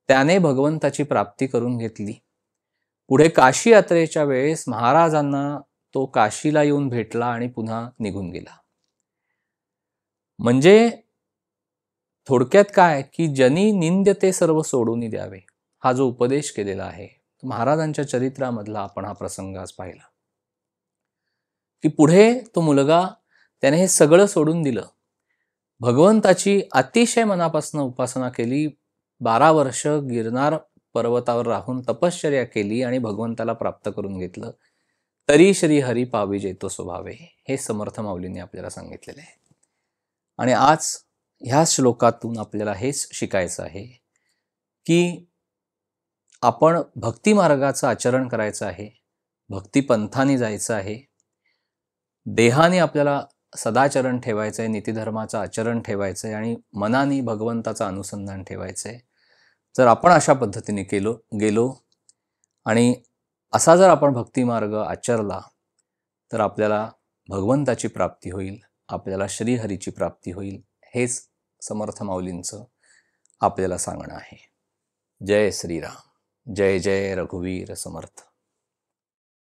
त्याने भगवंताची प्राप्ती करून घेतली. पुढे काशी यात्रेच्या वेळेस महाराजांना तो काशीला येऊन भेटला आणि पुन्हा निघून गेला. म्हणजे थोडक्यात काय की जनी निंद्यते सर्व सोडून द्यावे, हा जो उपदेश केलेला आहे महाराजांच्या चरित्रामधला आपण हा प्रसंग आज पाहिला. की पुढे तो मुलगा त्याने हे सगळं सोडून दिलं. भगवंताची अतिशय मनापासून उपासना केली. 12 वर्ष गिरनार पर्वतावर राहून तपश्चर्या केली आणि भगवंताला प्राप्त करून घेतलं. तरी श्री हरी पावी जेतो स्वभावे, हे समर्थ माऊलींनी आपल्याला सांगितलेले आहे. आणि आज ह्या श्लोकातून आपल्याला हेच शिकायचं आहे की आपण भक्ती मार्गाचं आचरण करायचं आहे. भक्ती पंथाने जायचं आहे. देहाने आपल्याला सदाचरण ठेवायचं आहे, नीतिधर्माचं आचरण ठेवायचं आहे आणि मनाने भगवंताचं अनुसंधान ठेवायचं आहे. जर आपण अशा पद्धतीने गेलो आणि असा जर आपण भक्ती मार्ग आचरला तर आपल्याला भगवंताची प्राप्ती होईल, आपल्याला श्रीहरीची प्राप्ती होईल. हेच समर्थ माऊलींचं आपल्याला सांगणं आहे. जय श्रीराम. जय जय रघुवीर समर्थ.